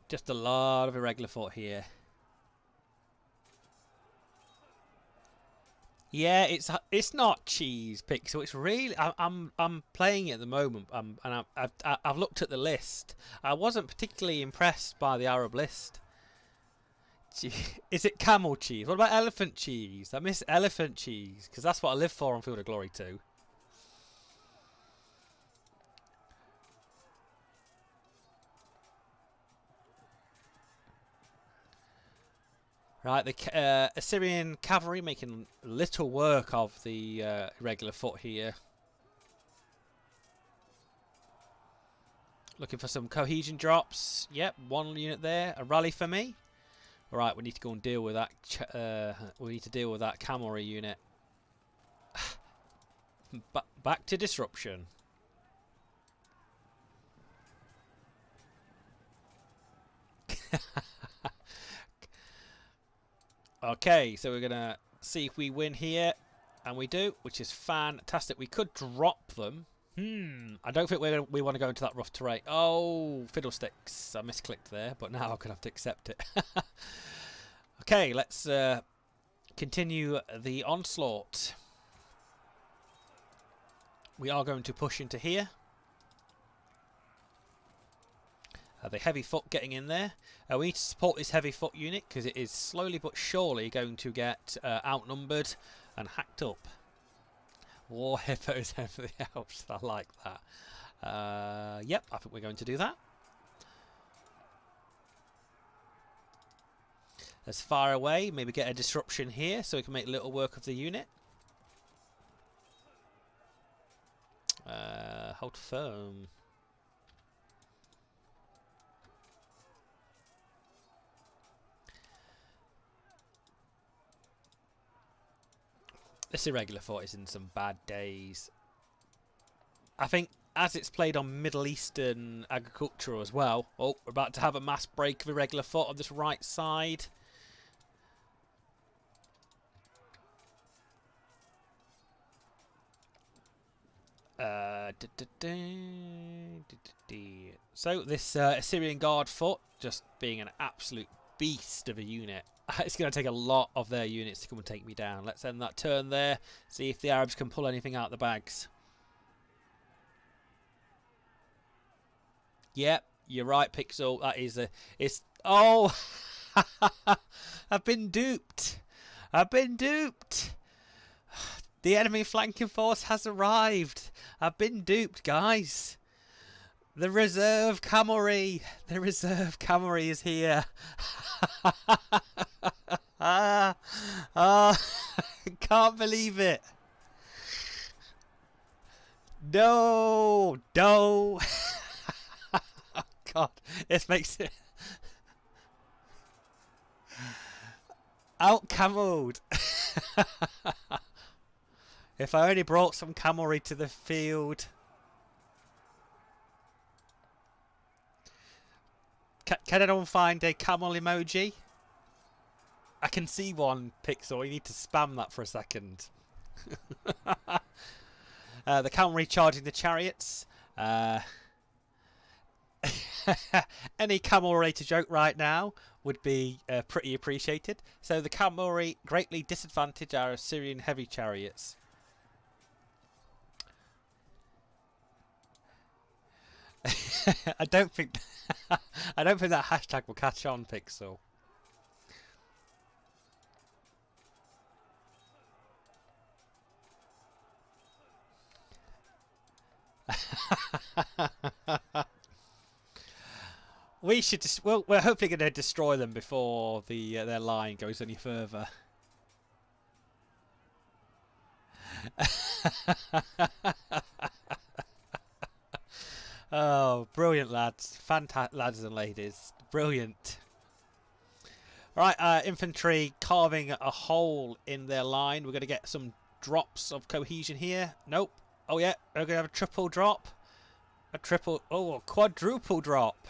Just a lot of irregular foot here. Yeah, it's not cheese, Pixel. It's really I'm playing it at the moment. And I've looked at the list. I wasn't particularly impressed by the Arab list. Is it camel cheese? What about elephant cheese? I miss elephant cheese because that's what I live for on Field of Glory 2. Right, the Assyrian cavalry making little work of the irregular foot here. Looking for some cohesion drops. Yep, one unit there. A rally for me. All right, we need to go and deal with that. We need to deal with that cavalry unit. Back to disruption. Okay, so we're going to see if we win here. And we do, which is fantastic. We could drop them. I don't think we want to go into that rough terrain. Oh, fiddlesticks. I misclicked there, but now I'm going to have to accept it. Okay, let's continue the onslaught. We are going to push into here. The heavy foot getting in there. We need to support this heavy foot unit because it is slowly but surely going to get outnumbered and hacked up. War hippos, everything else. I like that. Yep, I think we're going to do that. As far away, maybe get a disruption here so we can make little work of the unit. Hold firm. This irregular fort is in some bad days. I think as it's played on Middle Eastern agriculture as well. Oh, we're about to have a mass break of irregular fort on this right side. So this Assyrian Guard foot just being an absolute beast of a unit. It's going to take a lot of their units to come and take me down. Let's end that turn there. See if the Arabs can pull anything out of the bags. Yep, you're right, Pixel. That is a... It's... Oh! I've been duped. I've been duped. The enemy flanking force has arrived. I've been duped, guys. The reserve cavalry. The reserve cavalry is here. Can't believe it. No, no. God, this makes it out cameled. If I only brought some cavalry to the field. Can anyone find a camel emoji? I can see one, Pixel. You need to spam that for a second. The cavalry charging the chariots. Any camel-related joke right now would be pretty appreciated. So the cavalry greatly disadvantage our Assyrian heavy chariots. I don't think that hashtag will catch on, Pixel. We should just... Well, we're hopefully going to destroy them before their line goes any further. Oh, brilliant, lads. Fantastic, lads and ladies. Brilliant. Right, infantry carving a hole in their line. We're going to get some drops of cohesion here. Nope. Oh, yeah. We're going to have a triple drop. A triple... Oh, a quadruple drop.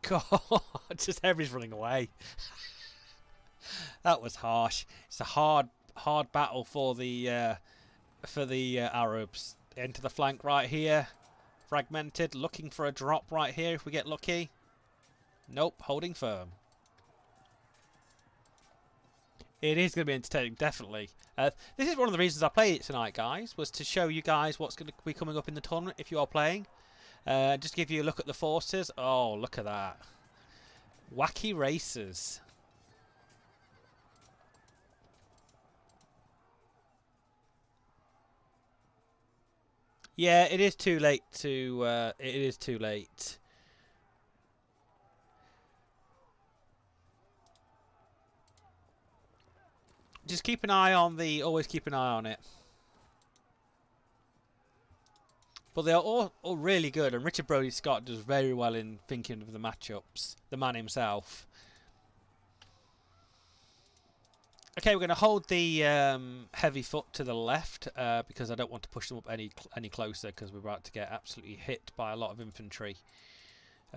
God, just everybody's running away. That was harsh. It's a hard battle for the Arabs. Into the flank right here. Fragmented, looking for a drop right here if we get lucky. Nope, holding firm. It is going to be entertaining, definitely. This is one of the reasons I played it tonight, guys, was to show you guys what's going to be coming up in the tournament if you are playing. Just give you a look at the forces. Oh, look at that. Wacky racers. Yeah, it is too late to... it is too late. Just keep an eye on the... Always keep an eye on it. But they are all really good, and Richard Brodie Scott does very well in thinking of the matchups. The man himself. Okay, we're going to hold the heavy foot to the left because I don't want to push them up any closer because we're about to get absolutely hit by a lot of infantry.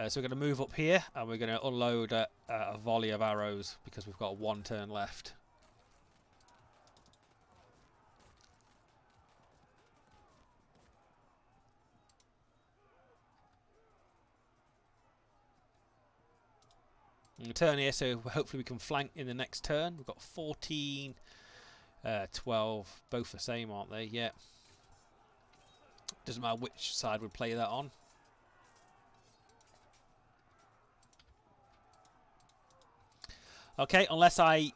So we're going to move up here and we're going to unload a volley of arrows because we've got one turn left. Turn here, so hopefully we can flank in the next turn. We've got 14, 12, both the same, aren't they? Yeah. Doesn't matter which side we play that on. Okay, unless I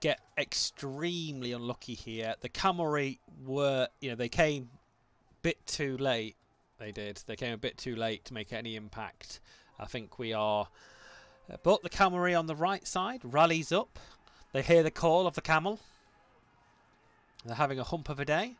get extremely unlucky here. The cavalry were, they came a bit too late. They did. They came a bit too late to make any impact. I think we are... But the cavalry on the right side rallies up. They hear the call of the camel. They're having a hump of a day.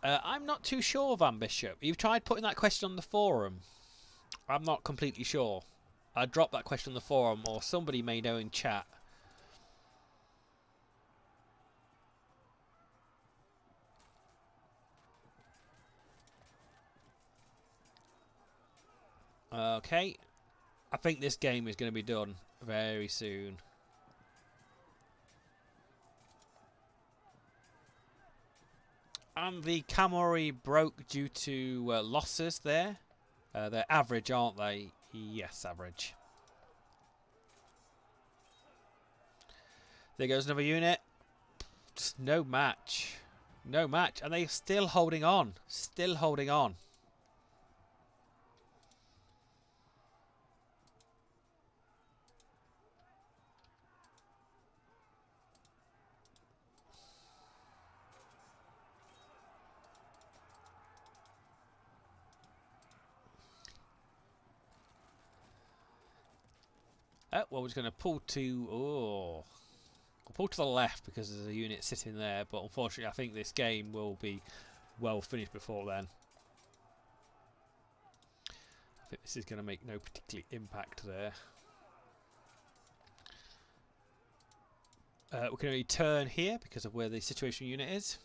I'm not too sure, Van Bishop. You've tried putting that question on the forum. I'm not completely sure. I dropped that question on the forum, or somebody may know in chat. Okay. I think this game is going to be done very soon. And the cavalry broke due to losses there. They're average, aren't they? Yes, average. There goes another unit. Just no match. No match. And they're still holding on. Still holding on. Well, we're just going to pull to... Oh. We'll pull to the left because there's a unit sitting there. But unfortunately, I think this game will be well finished before then. I think this is going to make no particular impact there. We can only turn here because of where the situation unit is.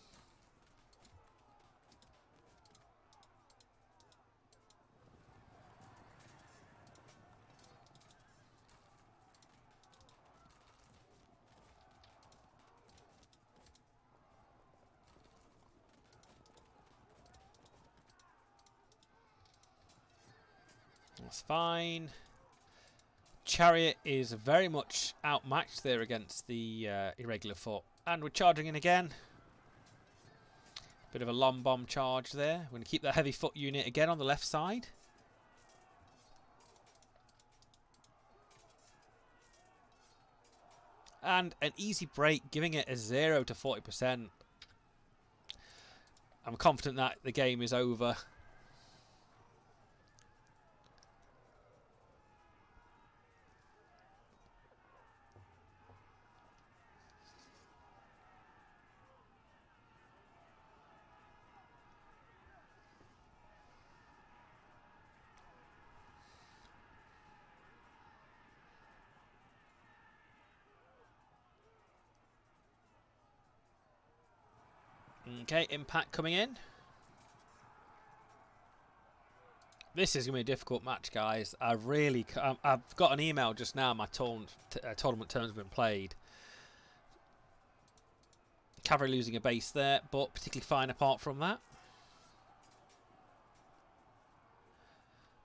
That's fine. Chariot is very much outmatched there against the irregular foot. And we're charging in again. Bit of a long bomb charge there. We're going to keep that heavy foot unit again on the left side. And an easy break, giving it a 0 to 40%. I'm confident that the game is over. Okay, impact coming in. This is going to be a difficult match, guys. I've got an email just now. My tournament terms have been played. Cavalry losing a base there, but particularly fine apart from that.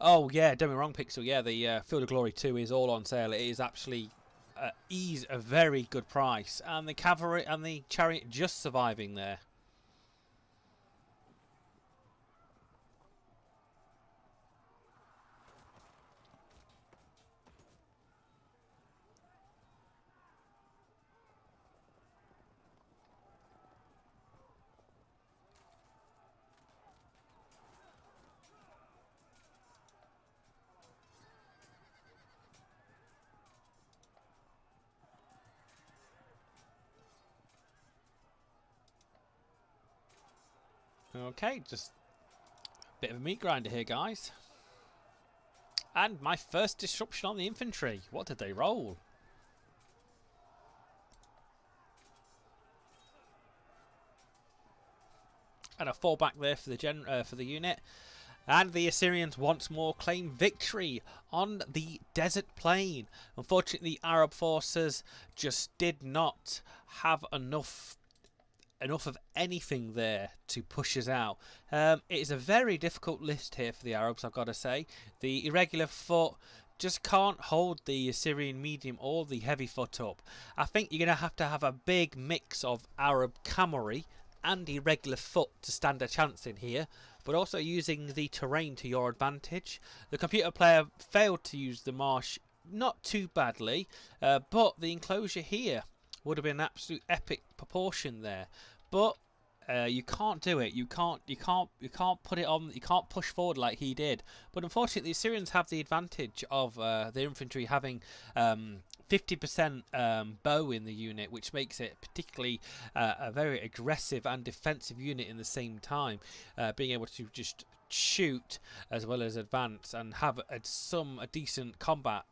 Oh yeah, don't be wrong, Pixel. Yeah, the Field of Glory 2 is all on sale. It is actually a very good price, and the cavalry and the chariot just surviving there. Okay, just a bit of a meat grinder here, guys. And my first disruption on the infantry. What did they roll? And a fallback there for the unit. And the Assyrians once more claim victory on the desert plain. Unfortunately, the Arab forces just did not have enough of anything there to push us out. It is a very difficult list here for the Arabs, I've got to say. The irregular foot just can't hold the Assyrian medium or the heavy foot up. I think you're going to have a big mix of Arab cavalry and irregular foot to stand a chance in here, but also using the terrain to your advantage. The computer player failed to use the marsh not too badly, but the enclosure here would have been an absolute epic proportion there. But you can't do it. You can't put it on. You can't push forward like he did. But unfortunately, the Assyrians have the advantage of their infantry having 50% bow in the unit, which makes it particularly a very aggressive and defensive unit in the same time, being able to just shoot as well as advance and have a decent combat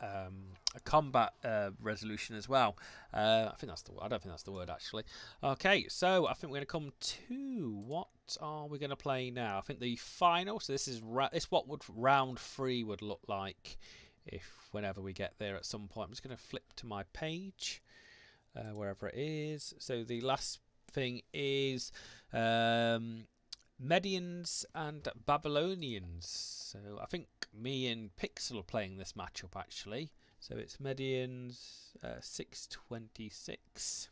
resolution as well. I think that's the word. I don't think that's the word actually. Okay, so I think we're going to come to what are we going to play now? I think the final. So this is what would round 3 would look like if whenever we get there at some point. I'm just going to flip to my page wherever it is. So the last thing is Medians and Babylonians. So I think me and Pixel are playing this matchup actually. So it's Medians 626.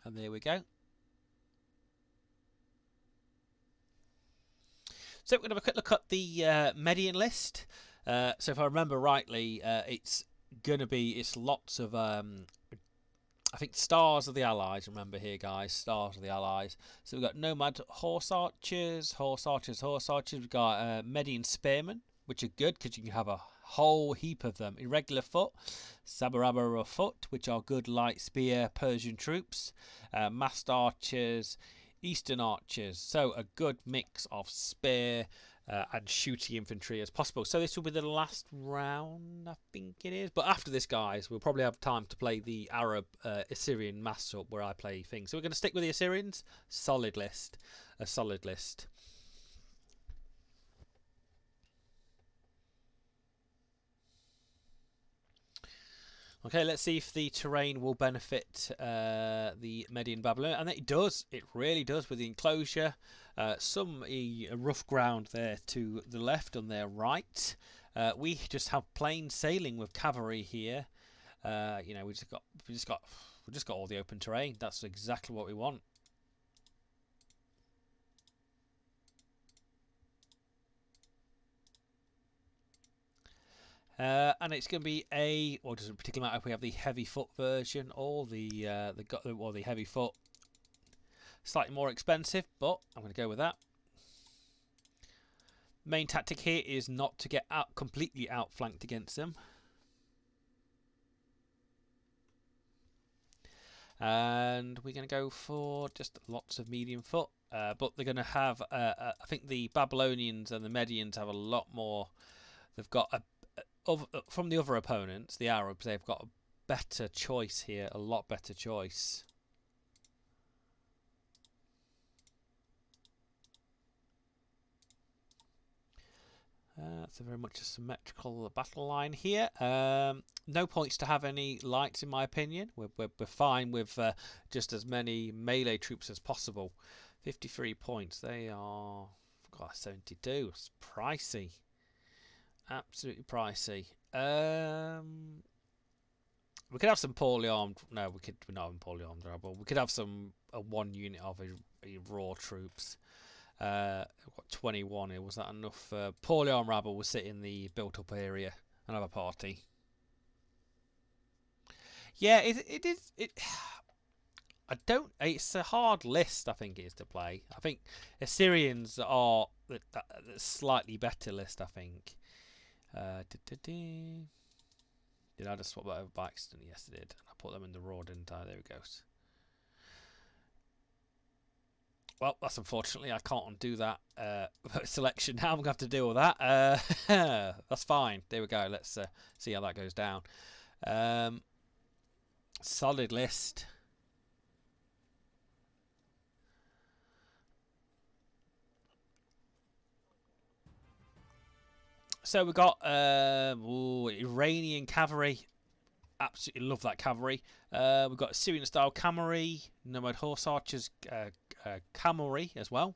And there we go. So we're going to have a quick look at the Median list. So if I remember rightly, it's lots of I think stars of the allies. Remember here, guys, stars of the allies. So we've got nomad horse archers. We've got Median spearmen, which are good because you can have a whole heap of them. Irregular foot, Sabarabara foot, which are good light spear Persian troops. Massed archers, Eastern archers. So a good mix of spear and shooting infantry as possible. So this will be the last round, I think it is. But after this, guys, we'll probably have time to play the Arab Assyrian mass-up where I play things. So we're going to stick with the Assyrians. A solid list. Okay, let's see if the terrain will benefit the Median Babylon. And it does. It really does with the enclosure. Some rough ground there to the left and their right. We just have plain sailing with cavalry here. You know, we just got all the open terrain. That's exactly what we want. And it's going to be a, or does it particularly matter if we have the heavy foot version or the heavy foot? Slightly more expensive, but I'm going to go with that. Main tactic here is not to get completely outflanked against them. And we're going to go for just lots of medium foot. But they're going to have, I think the Babylonians and the Medians have a lot more. They've got, from the other opponents, the Arabs, they've got a better choice here, a lot better choice. It's a very much a symmetrical battle line here. No points to have any lights, in my opinion. We're fine with just as many melee troops as possible. 53 points. They are 72. It's pricey. Absolutely pricey. We could have some poorly armed. No, we're not having poorly armed rabble. We could have some one unit of a raw troops. What 21 here, was that enough? Poorly armed rabble will sit in the built up area and have a party. Yeah, it is. I don't. It's a hard list, I think it is to play. I think Assyrians are the slightly better list, I think. Did I just swap that over by accident? Yes, I did. I put them in the raw, didn't I? There we go. Well, that's unfortunately, I can't undo that selection now. I'm going to have to deal with that. That's fine. There we go. Let's see how that goes down. Solid list. So we've got Iranian cavalry. Absolutely love that cavalry. We've got Syrian style cavalry, nomad horse archers cavalry as well.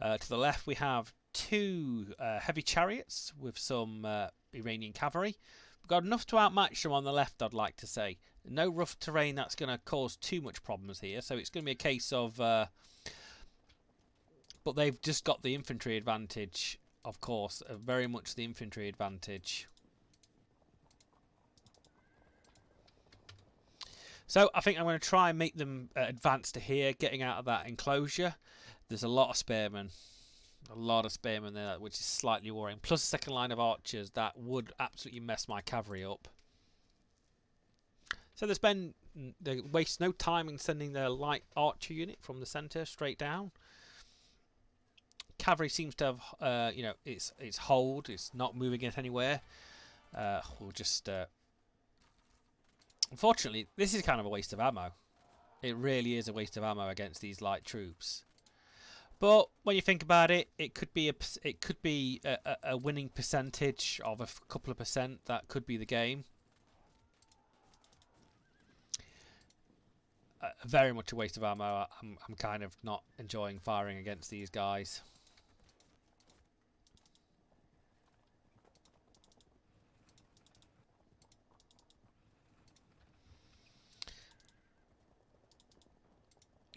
To the left we have two heavy chariots with some Iranian cavalry. We've got enough to outmatch them on the left, I'd like to say. No rough terrain that's going to cause too much problems here, so it's going to be a case of... but they've just got the infantry advantage, of course, very much the infantry advantage. So I think I'm going to try and make them advance to here, getting out of that enclosure. There's a lot of spearmen. A lot of spearmen there, which is slightly worrying. Plus a second line of archers that would absolutely mess my cavalry up. So they waste no time in sending their light archer unit from the centre straight down. Cavalry seems to have, its hold. It's not moving it anywhere. We'll just... Unfortunately, this is kind of a waste of ammo. It really is a waste of ammo against these light troops. But when you think about it, it could be a winning percentage of a couple of percent. That could be the game. Very much a waste of ammo. I'm kind of not enjoying firing against these guys.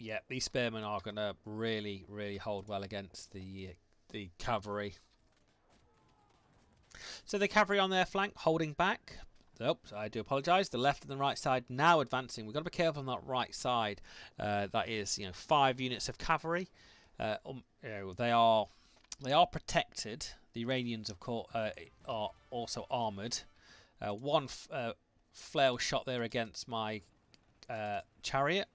Yeah, these spearmen are going to really, really hold well against the cavalry. So the cavalry on their flank, holding back. Oops, I do apologise. The left and the right side now advancing. We've got to be careful on that right side. That is, 5 units of cavalry. They are protected. The Iranians, of course, are also armoured. One flail shot there against my chariot.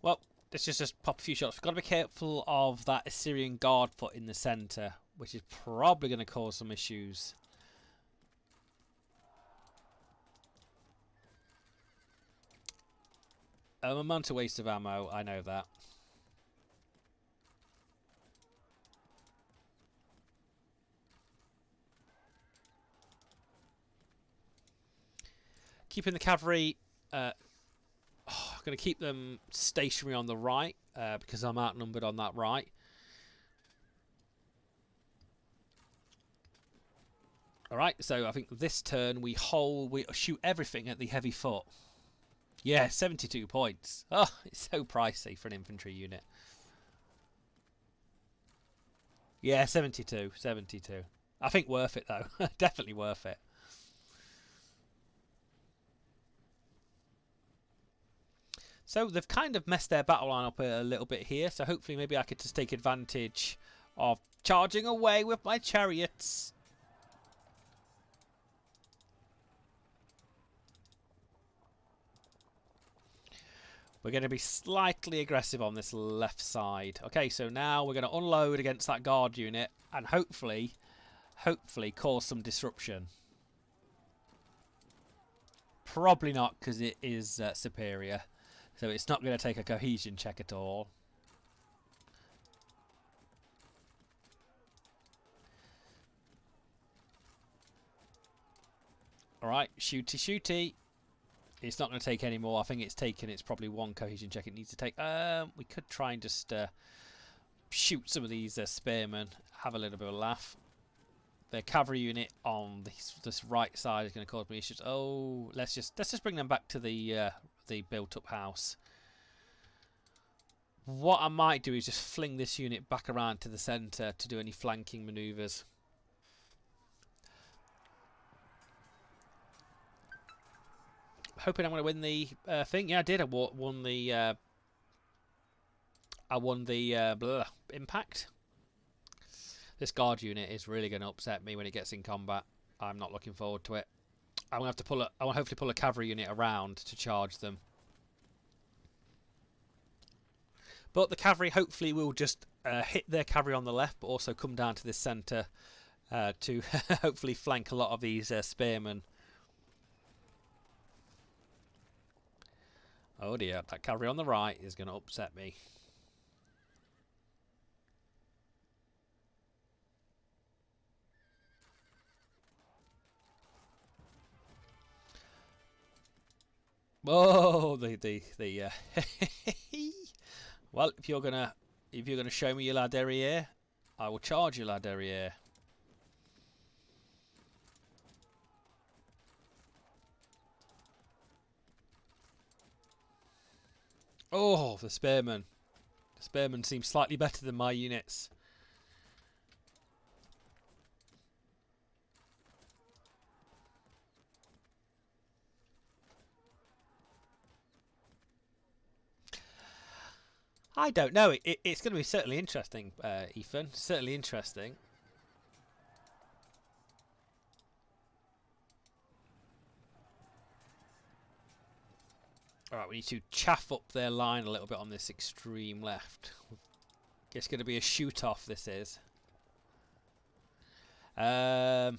Well, let's just pop a few shots. We've got to be careful of that Assyrian guard foot in the centre, which is probably going to cause some issues. A amount of waste of ammo, I know that. Keeping the cavalry... I'm going to keep them stationary on the right because I'm outnumbered on that right. Alright, so I think this turn we shoot everything at the heavy foot. Yeah, 72 points. Oh, it's so pricey for an infantry unit. Yeah, 72. 72. I think worth it, though. Definitely worth it. So they've kind of messed their battle line up a little bit here. So hopefully maybe I could just take advantage of charging away with my chariots. We're going to be slightly aggressive on this left side. Okay, so now we're going to unload against that guard unit and hopefully cause some disruption. Probably not, because it is superior. So it's not going to take a cohesion check at all. Alright, shooty shooty. It's not going to take any more. I think it's taken. It's probably one cohesion check it needs to take. We could try and just shoot some of these spearmen. Have a little bit of a laugh. The cavalry unit on this right side is going to cause me issues. Oh, let's just bring them back to the built-up house. What I might do is just fling this unit back around to the centre to do any flanking manoeuvres. Hoping I'm going to win the thing. Yeah, I did. I won the impact. This guard unit is really going to upset me when it gets in combat. I'm not looking forward to it. I'm going to have to pull I will hopefully pull a cavalry unit around to charge them. But the cavalry hopefully will just hit their cavalry on the left, but also come down to this centre to hopefully flank a lot of these spearmen. Oh dear, that cavalry on the right is going to upset me. Oh, well, if you're gonna show me your la derriere, I will charge you la derriere. Oh, the spearmen. The spearmen seem slightly better than my units. I don't know. It's going to be certainly interesting, Ethan. Certainly interesting. Alright, we need to chaff up their line a little bit on this extreme left. It's going to be a shoot-off, this is. Oh,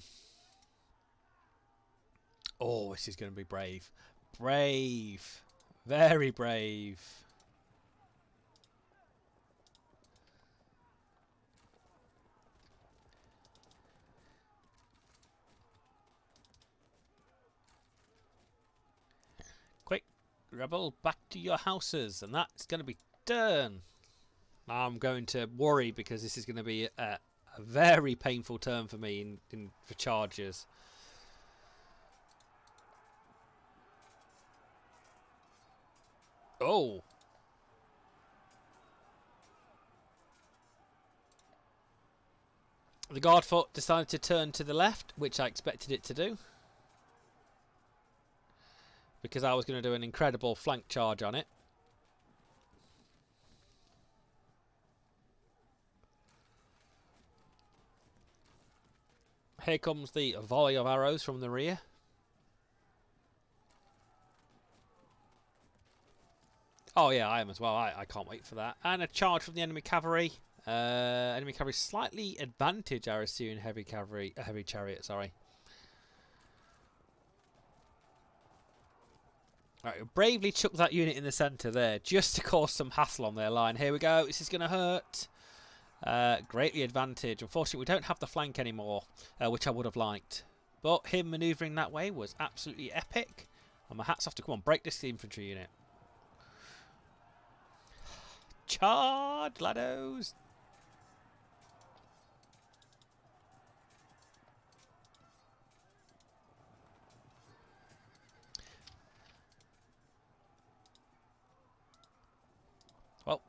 this is going to be brave. Brave. Very brave. Quick, rebel, back to your houses. And that's going to be done. I'm going to worry because this is going to be a very painful turn for me for charges. Oh. The guard foot decided to turn to the left, which I expected it to do. Because I was going to do an incredible flank charge on it. Here comes the volley of arrows from the rear. Oh yeah, I am as well. I can't wait for that. And a charge from the enemy cavalry. Enemy cavalry slightly advantage our Assyrian heavy chariot. Sorry. Right, bravely chuck that unit in the centre there, just to cause some hassle on their line. Here we go. This is going to hurt. Greatly advantage. Unfortunately, we don't have the flank anymore, which I would have liked. But him manoeuvring that way was absolutely epic. And my hat's off to come on, break this infantry unit. Charge, laddos! Well,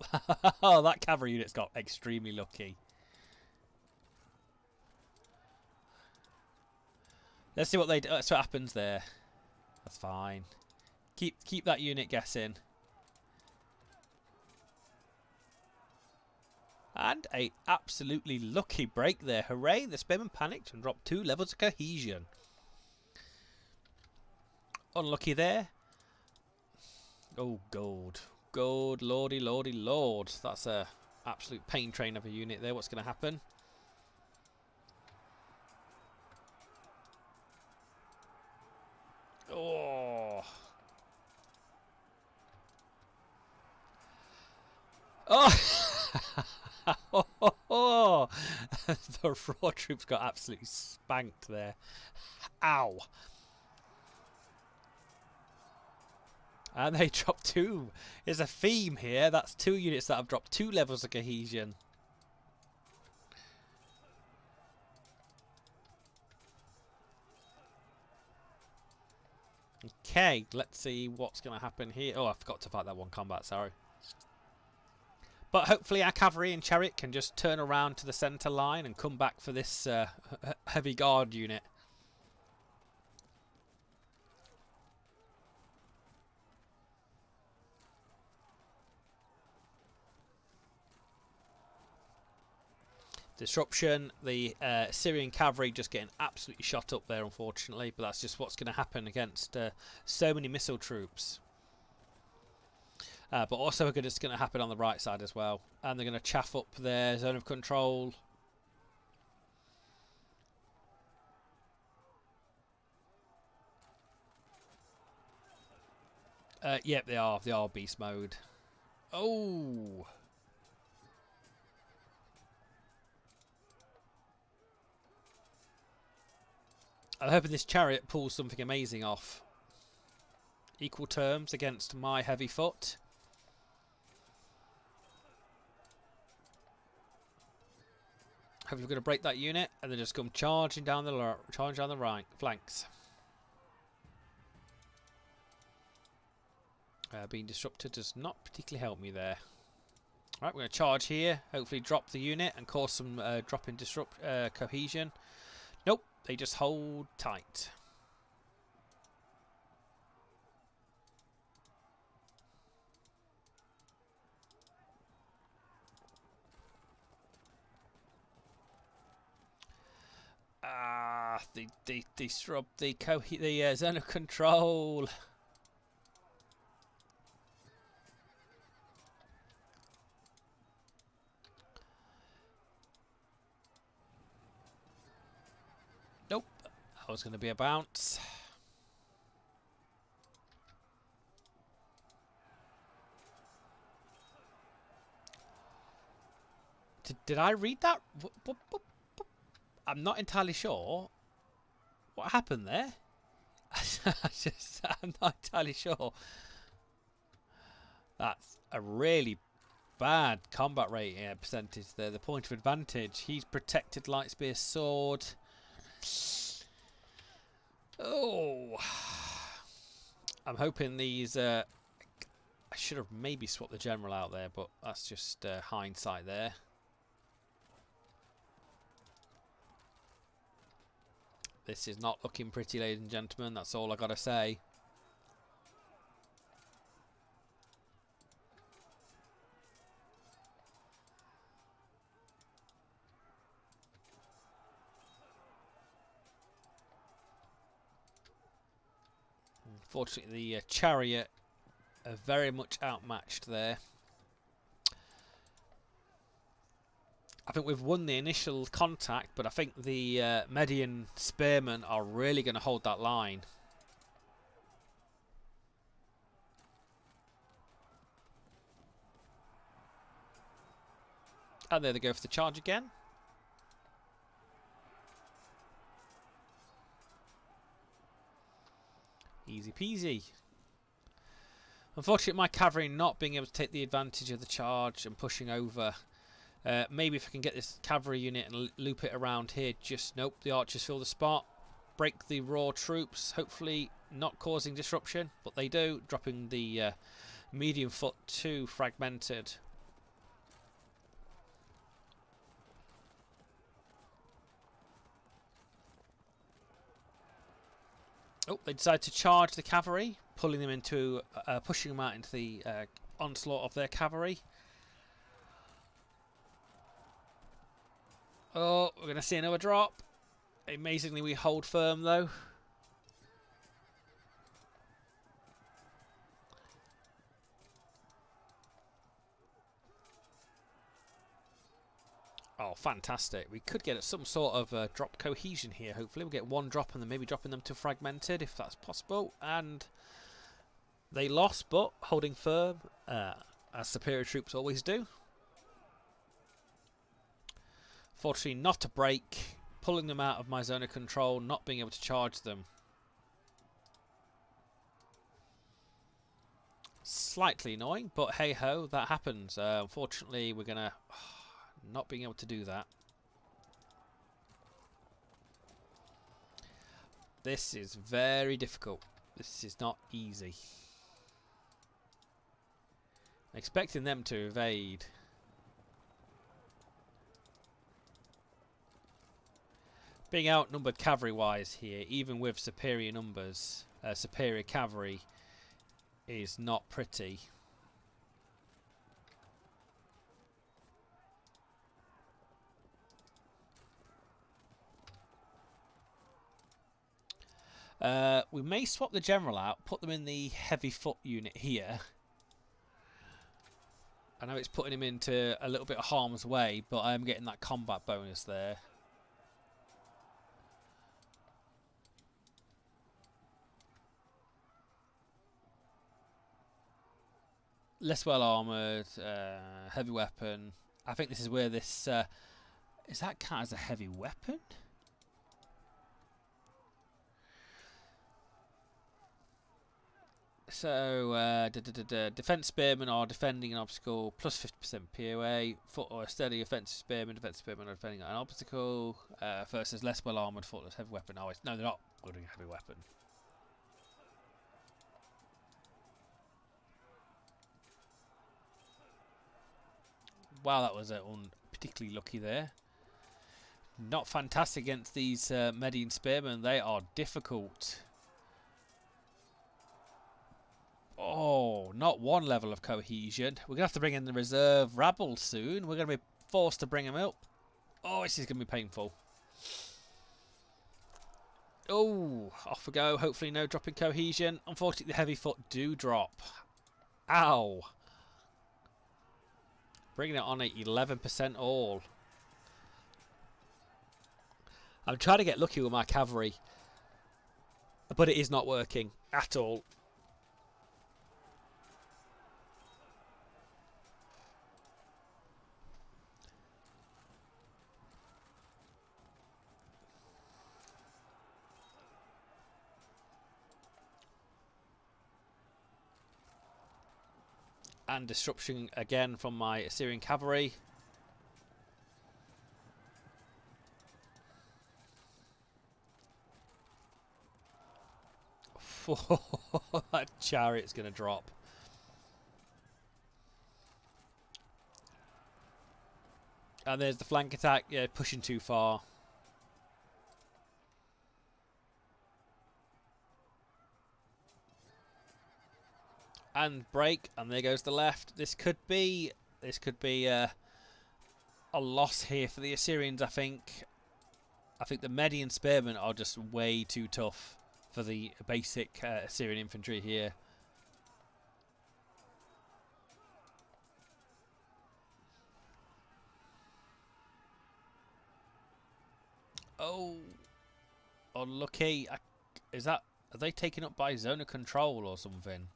oh, that cavalry unit's got extremely lucky. Let's see what they do. That's what happens there. That's fine. Keep that unit guessing. And a absolutely lucky break there. Hooray, the spearman panicked and dropped 2 levels of cohesion. Unlucky there. Oh, gold. Gold, lordy, lordy, lord. That's a absolute pain train of a unit there. What's going to happen? Oh. Oh. The raw troops got absolutely spanked there. Ow. And they dropped 2. There's a theme here. That's 2 units that have dropped 2 levels of cohesion. Okay, let's see what's going to happen here. Oh, I forgot to fight that one combat, sorry. But hopefully our cavalry and chariot can just turn around to the centre line and come back for this heavy guard unit. Disruption, the Syrian cavalry just getting absolutely shot up there, unfortunately, but that's just what's going to happen against so many missile troops. But also it's going to happen on the right side as well, and they're going to chaff up their zone of control. Yep, they are beast mode. Oh. I'm hoping this chariot pulls something amazing off. Equal terms against my heavy foot. Hopefully we're going to break that unit and then just come charging down the right flanks. Being disrupted does not particularly help me there. Alright, we're going to charge here. Hopefully drop the unit and cause some drop in cohesion. Nope, they just hold tight. They disrupt the zone of control. Nope, that was going to be a bounce. Did I read that? I'm not entirely sure. What happened there? I'm not entirely sure. That's a really bad combat rating percentage there. The point of advantage. He's protected light spear sword. Oh. I'm hoping these... I should have maybe swapped the general out there, but that's just hindsight there. This is not looking pretty, ladies and gentlemen. That's all I gotta say. Unfortunately, the chariot are very much outmatched there. I think we've won the initial contact, but I think the Median spearmen are really going to hold that line. And there they go for the charge again. Easy peasy. Unfortunately, my cavalry not being able to take the advantage of the charge and pushing over. Maybe if I can get this cavalry unit and loop it around here. Just nope, the archers fill the spot. Break the raw troops. Hopefully not causing disruption, but they do. Dropping the Medium foot 2 fragmented. Oh, they decide to charge the cavalry, pulling them into, pushing them out into the onslaught of their cavalry. Oh, we're going to see another drop. Amazingly, we hold firm though. Oh, fantastic. We could get some sort of drop cohesion here, hopefully. We'll get one drop and then maybe dropping them to fragmented, if that's possible. And they lost, but holding firm, as superior troops always do. Fortunately, not a break. Pulling them out of my zone of control, not being able to charge them. Slightly annoying, but hey-ho, that happens. Unfortunately, we're going to... not being able to do that. This is very difficult. This is not easy. Expecting them to evade. Being outnumbered cavalry-wise here, even with superior numbers, superior cavalry, is not pretty. We may swap the general out, put them in the heavy foot unit here. I know it's putting him into a little bit of harm's way, but I am getting that combat bonus there. Less well armoured, heavy weapon. I think this is where this... is that count as a heavy weapon? So, defense spearmen are defending an obstacle, plus 50% POA. Foot or steady offensive spearmen are defending an obstacle. Versus less well armoured, footless heavy weapon. Oh, no, they're not building a heavy weapon. Wow, that was particularly lucky there. Not fantastic against these Median spearmen. They are difficult. Oh, not one level of cohesion. We're going to have to bring in the reserve rabble soon. We're going to be forced to bring them up. Oh, this is going to be painful. Oh, off we go. Hopefully no dropping cohesion. Unfortunately, the heavy foot do drop. Ow. Bringing it on at 11% all. I'm trying to get lucky with my cavalry, but it is not working at all. And disruption again from my Assyrian cavalry. That chariot's going to drop. And there's the flank attack. Yeah, pushing too far. And break, and there goes the left. This could be a loss here for the Assyrians. I think the Median spearmen are just way too tough for the basic Assyrian infantry here. Oh, unlucky. Are they taken up by zone of control or something?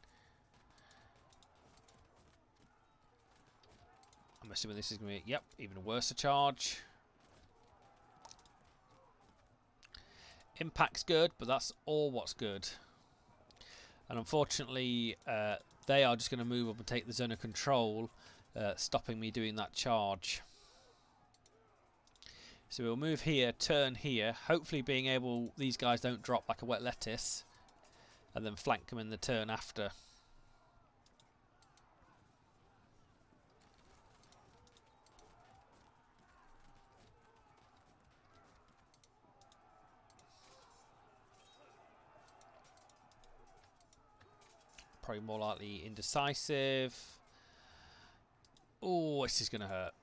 I'm assuming this is going to be, yep, even worse a charge. Impact's good, but that's all what's good. And unfortunately, they are just going to move up and take the zone of control, stopping me doing that charge. So we'll move here, turn here, hopefully being able, these guys don't drop like a wet lettuce, and then flank them in the turn after. probably more likely indecisive. Oh, this is going to hurt.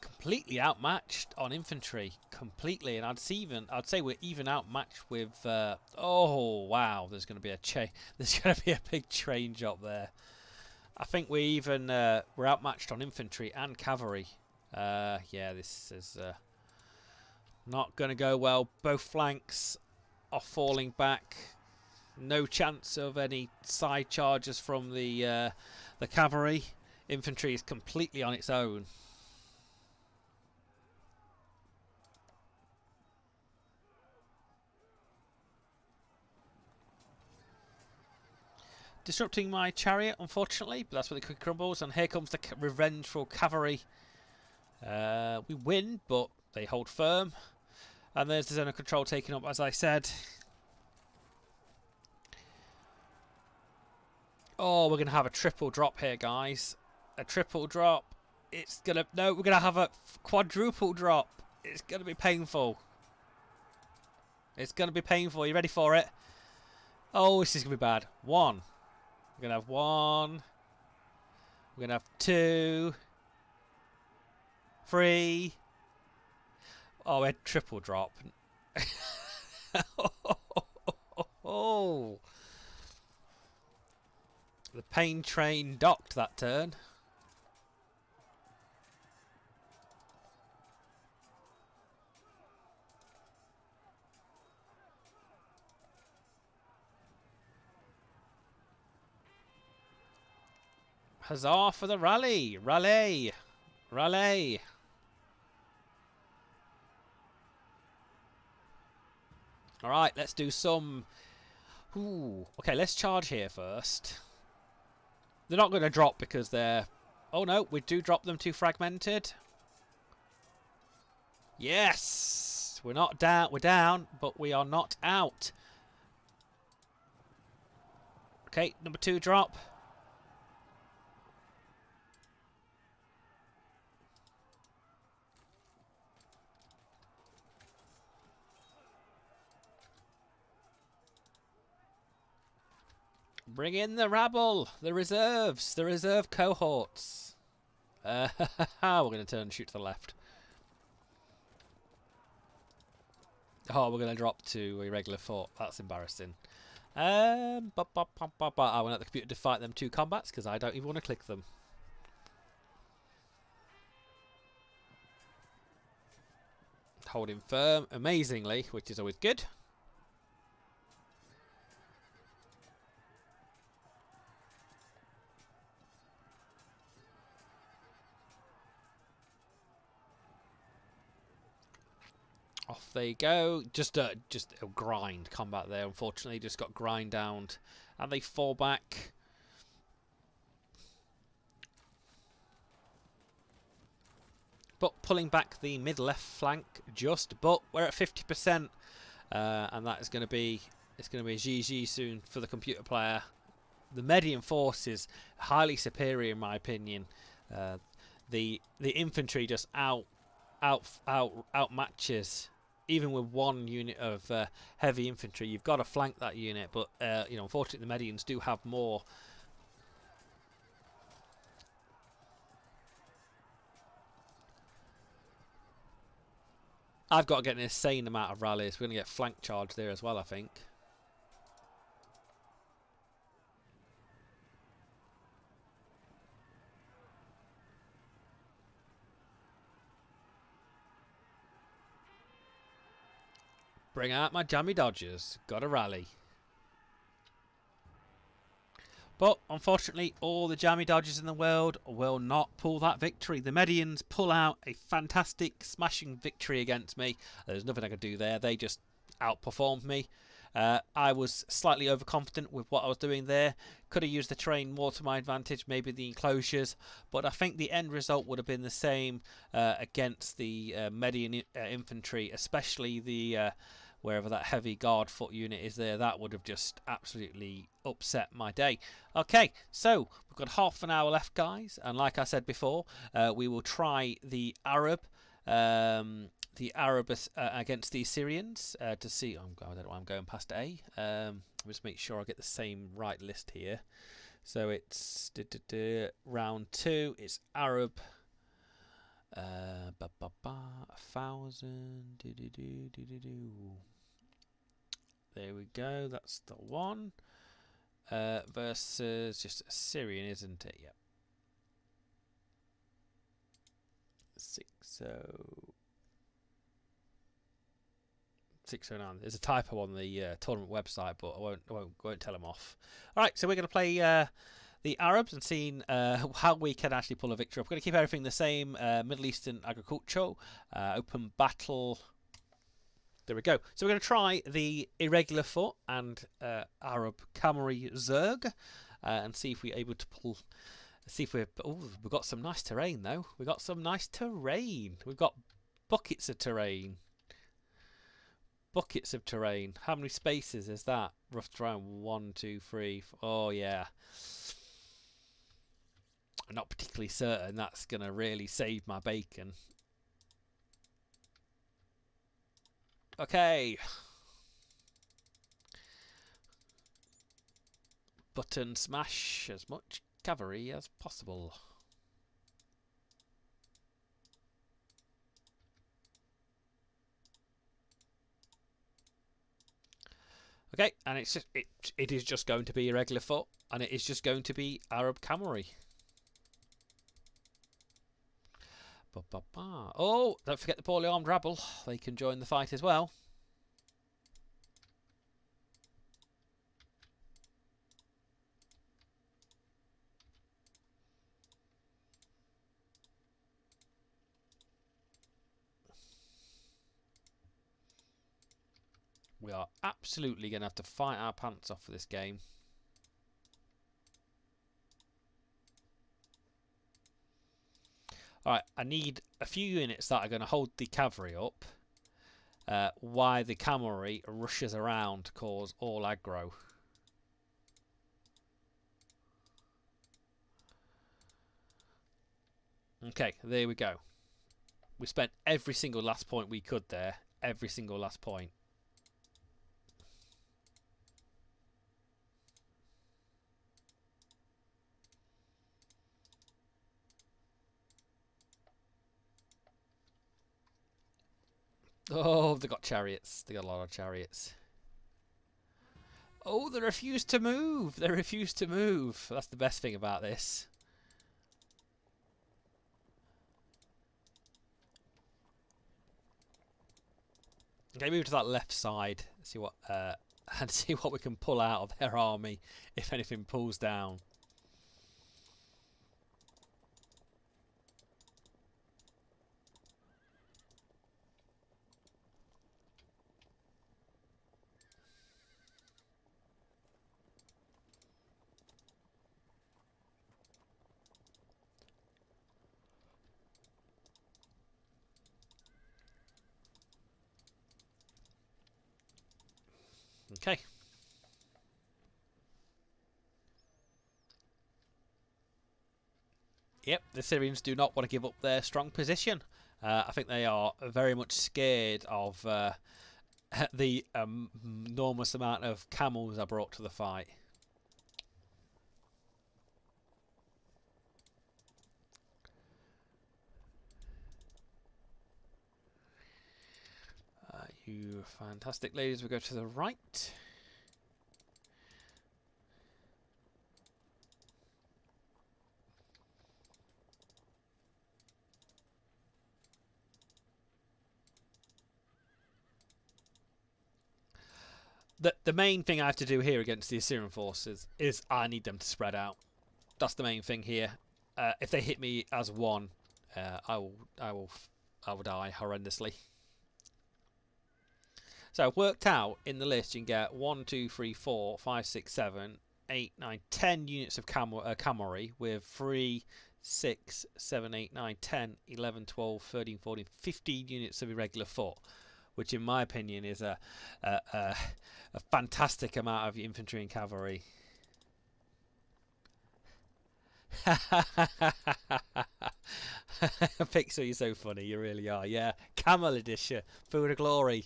Completely outmatched on infantry, completely, and I'd say we're even outmatched with. Oh wow, there's going to be there's going to be a big change up there. I think we're outmatched on infantry and cavalry. Yeah, this is not going to go well. Both flanks are falling back. No chance of any side charges from the cavalry. Infantry is completely on its own. Disrupting my chariot, unfortunately, but that's where the cookie crumbles. And here comes the revengeful cavalry. We win, but they hold firm. And there's the zone of control taken up, as I said. Oh, we're going to have a triple drop here, guys. A triple drop. It's going to... No, we're going to have a quadruple drop. It's going to be painful. It's going to be painful. You ready for it? Oh, this is going to be bad. One. We're going to have one. We're going to have two. Three. Oh, we had triple drop. Oh. The pain train docked that turn. Huzzah for the rally! Rally! Rally! Alright, let's do some... Ooh. Okay, let's charge here first. They're not going to drop because they're... Oh no, we do drop them too fragmented. Yes! We're not down. We're down, but we are not out. Okay, number 2 drop. Bring in the rabble, the reserves, the reserve cohorts. We're going to turn and shoot to the left. Oh, we're going to drop to a regular fort. That's embarrassing. I went at the computer to fight them 2 combats because I don't even want to click them. Holding firm, amazingly, which is always good. Off they go. Just a grind combat there. Unfortunately, just got grind down, and they fall back. But pulling back the mid-left flank just. But we're at 50%, and that is going to be GG soon for the computer player. The Median force is highly superior in my opinion. The infantry just outmatches. Even with 1 unit of heavy infantry, you've got to flank that unit. But you know, unfortunately, the Medians do have more. I've got to get an insane amount of rallies. We're going to get flank charge there as well, I think. Bring out my jammy dodgers. Got a rally. But unfortunately, all the jammy dodgers in the world will not pull that victory. The Medians pull out a fantastic smashing victory against me. There's nothing I could do there. They just outperformed me. I was slightly overconfident with what I was doing there. Could have used the terrain more to my advantage, maybe the enclosures. But I think the end result would have been the same against the Median infantry, especially the... wherever that heavy guard foot unit is there. That would have just absolutely upset my day. Okay, so we've got half an hour left, guys. And like I said before, we will try the Arab the Arabs against the Assyrians to see. I don't know why I'm going past A. Just make sure I get the same right list here. So it's round 2. It's Arab. 1,000. There we go. That's the one. Versus just Assyrian, isn't it? Yep. 609. There's a typo on the tournament website, but I won't tell them off. All right, so we're going to play the Arabs and seeing how we can actually pull a victory up. We're going to keep everything the same. Middle Eastern agriculture, open battle. There we go. So we're going to try the irregular foot and Arab Camry Zerg and see if we're able to pull. See if we're. Oh, we've got some nice terrain though. We've got some nice terrain. We've got buckets of terrain. Buckets of terrain. How many spaces is that? Rough terrain. 1, 2, 3. Oh yeah. I'm not particularly certain that's going to really save my bacon. Okay. Button smash as much cavalry as possible. Okay, and it is just going to be irregular foot, and it is just going to be Arab cavalry. Oh, don't forget the poorly armed rabble. They can join the fight as well. We are absolutely going to have to fight our pants off for this game. Alright, I need a few units that are going to hold the cavalry up while the cavalry rushes around to cause all aggro. Okay, there we go. We spent every single last point we could there. Every single last point. Oh, they got chariots. They got a lot of chariots. Oh, they refuse to move. They refuse to move. That's the best thing about this. Okay, move to that left side. See what and see what we can pull out of their army if anything pulls down. Okay. Yep, the Syrians do not want to give up their strong position. I think they are very much scared of the enormous amount of camels I brought to the fight. You fantastic ladies, we go to the right. The main thing I have to do here against the Assyrian forces is I need them to spread out. That's the main thing here. If they hit me as one, I will die horrendously. So I've worked out in the list you can get 1, 2, 3, 4, 5, 6, 7, 8, 9, 10 units of cavalry with 3, 6, 7, 8, 9, 10, 11, 12, 13, 14, 15 units of irregular foot, which in my opinion is a fantastic amount of infantry and cavalry. Pixel, you're so funny. You really are. Yeah. Camel Edition. Food of Glory.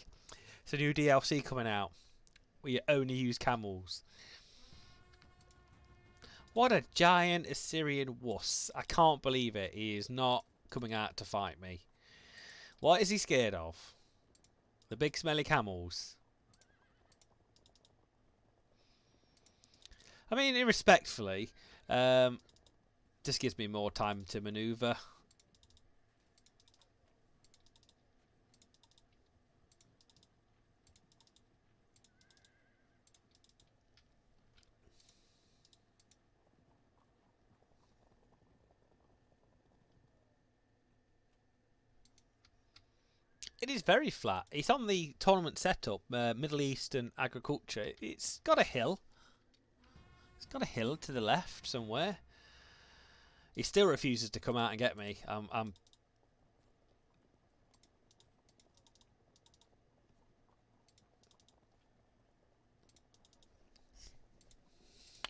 It's a new DLC coming out where you only use camels. What a giant Assyrian wuss. I can't believe it. He is not coming out to fight me. What is he scared of? The big smelly camels. I mean, irrespectfully, just gives me more time to manoeuvre. It is very flat. It's on the tournament setup, Middle Eastern agriculture. It's got a hill. It's got a hill to the left somewhere. He still refuses to come out and get me. I'm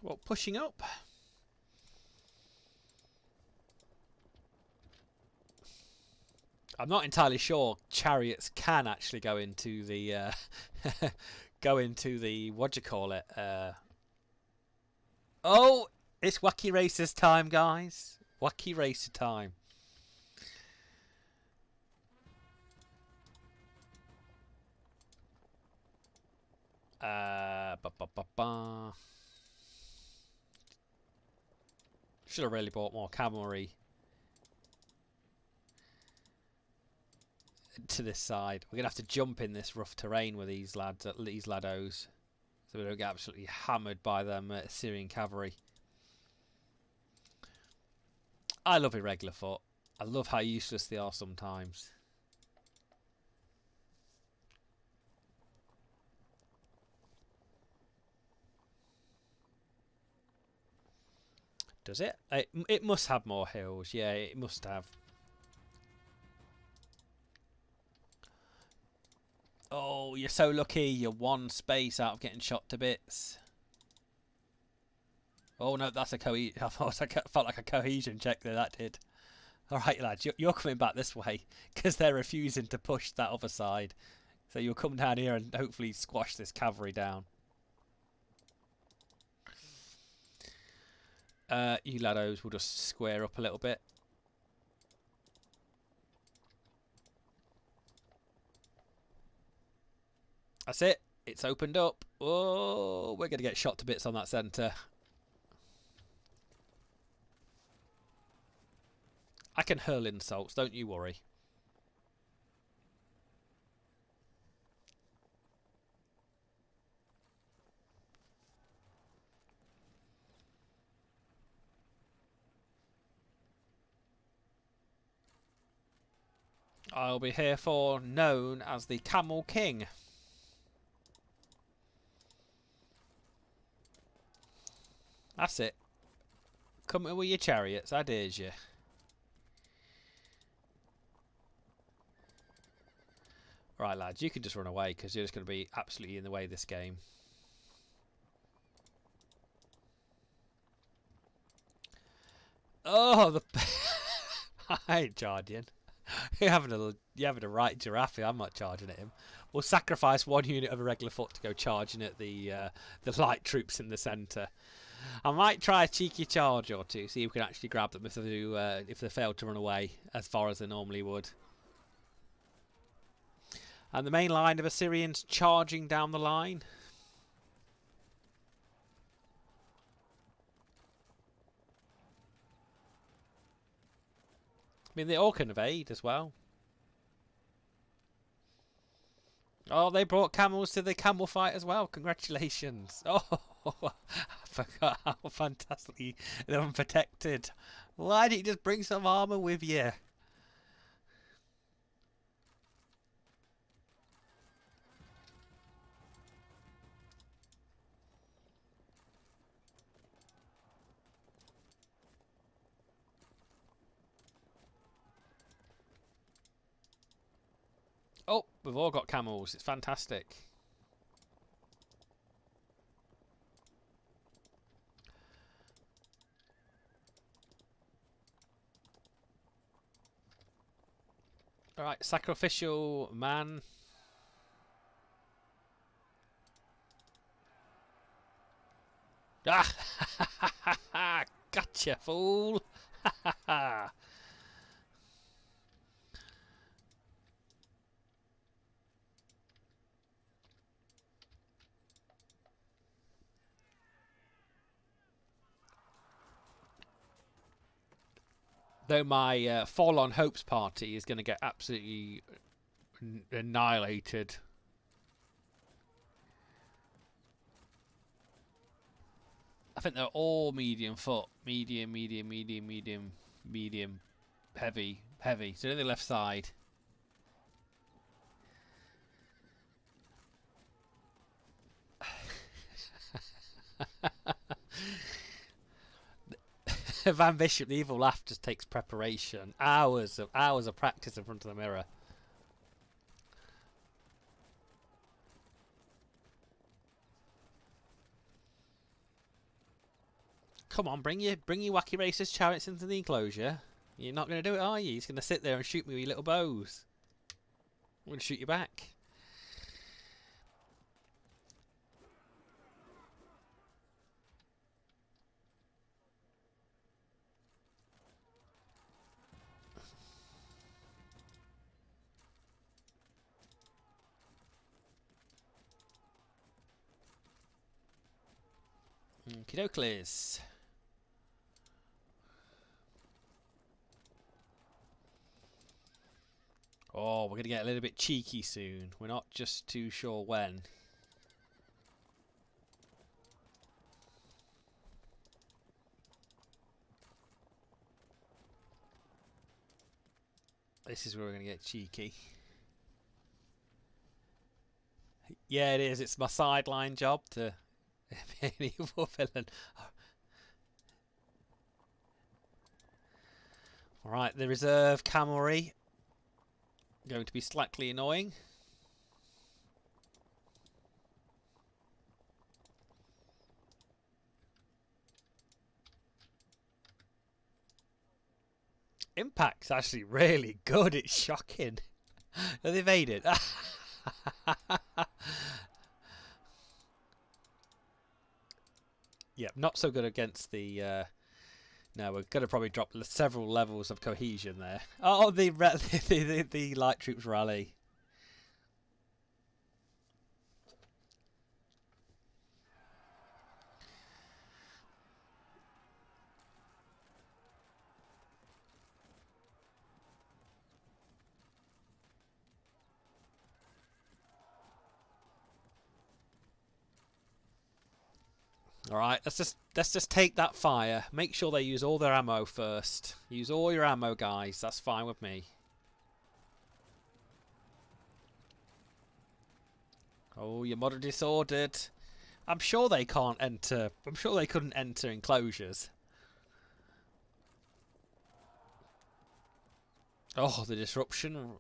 well, pushing up. I'm not entirely sure chariots can actually go into the go into the, what do you call it? Oh, it's wacky races time, guys. Wacky racer time. Should have really bought more cavalry to this side. We're gonna have to jump in this rough terrain with these lads, these laddos, so we don't get absolutely hammered by them Assyrian cavalry. I love irregular foot. I love how useless they are sometimes. Does it? It must have more hills. Yeah, it must have. Oh, you're so lucky. You're one space out of getting shot to bits. Oh no, that's a I felt like a cohesion check there. That did. All right, lads, you're coming back this way because they're refusing to push that other side. So you'll come down here and hopefully squash this cavalry down. You laddos will just square up a little bit. That's it. It's opened up. Oh, we're going to get shot to bits on that centre. I can hurl insults, don't you worry. I'll be herefore known as the Camel King. That's it. Come with your chariots, I dares you. Right, lads, you can just run away because you're just going to be absolutely in the way of this game. Oh, the I ain't charging. You're having a right giraffe. I'm not charging at him. We'll sacrifice one unit of irregular foot to go charging at the light troops in the centre. I might try a cheeky charge or two, see if we can actually grab them if they fail to run away as far as they normally would. And the main line of Assyrians charging down the line. I mean, they all can evade as well. Oh, they brought camels to the camel fight as well. Congratulations. Oh, I forgot how fantastically they're unprotected. Why didn't you just bring some armour with you? Oh, we've all got camels. It's fantastic. Alright, sacrificial man. Ah! Gotcha, fool! Though my Forlorn Hopes party is going to get absolutely annihilated. I think they're all medium foot. Medium, heavy. So they're the left side. Van Bishop, the evil laugh just takes preparation. Hours of practice in front of the mirror. Come on, bring your wacky racist chariots into the enclosure. You're not going to do it, are you? He's going to sit there and shoot me with your little bows. I'm going to shoot you back. Okey-dokes. Oh, we're going to get a little bit cheeky soon. We're not just too sure when. This is where we're going to get cheeky. Yeah, it is. It's my sideline job to be an evil villain. Alright, the reserve cavalry. Going to be slightly annoying. Impact's actually really good. It's shocking. They made it. Yeah, not so good against the... no, we're going to probably drop several levels of cohesion there. Oh, the light troops rally. All right, let's just take that fire. Make sure they use all their ammo first. Use all your ammo, guys. That's fine with me. Oh, your modern disordered. I'm sure they can't enter. I'm sure they couldn't enter enclosures. Oh, the disruption.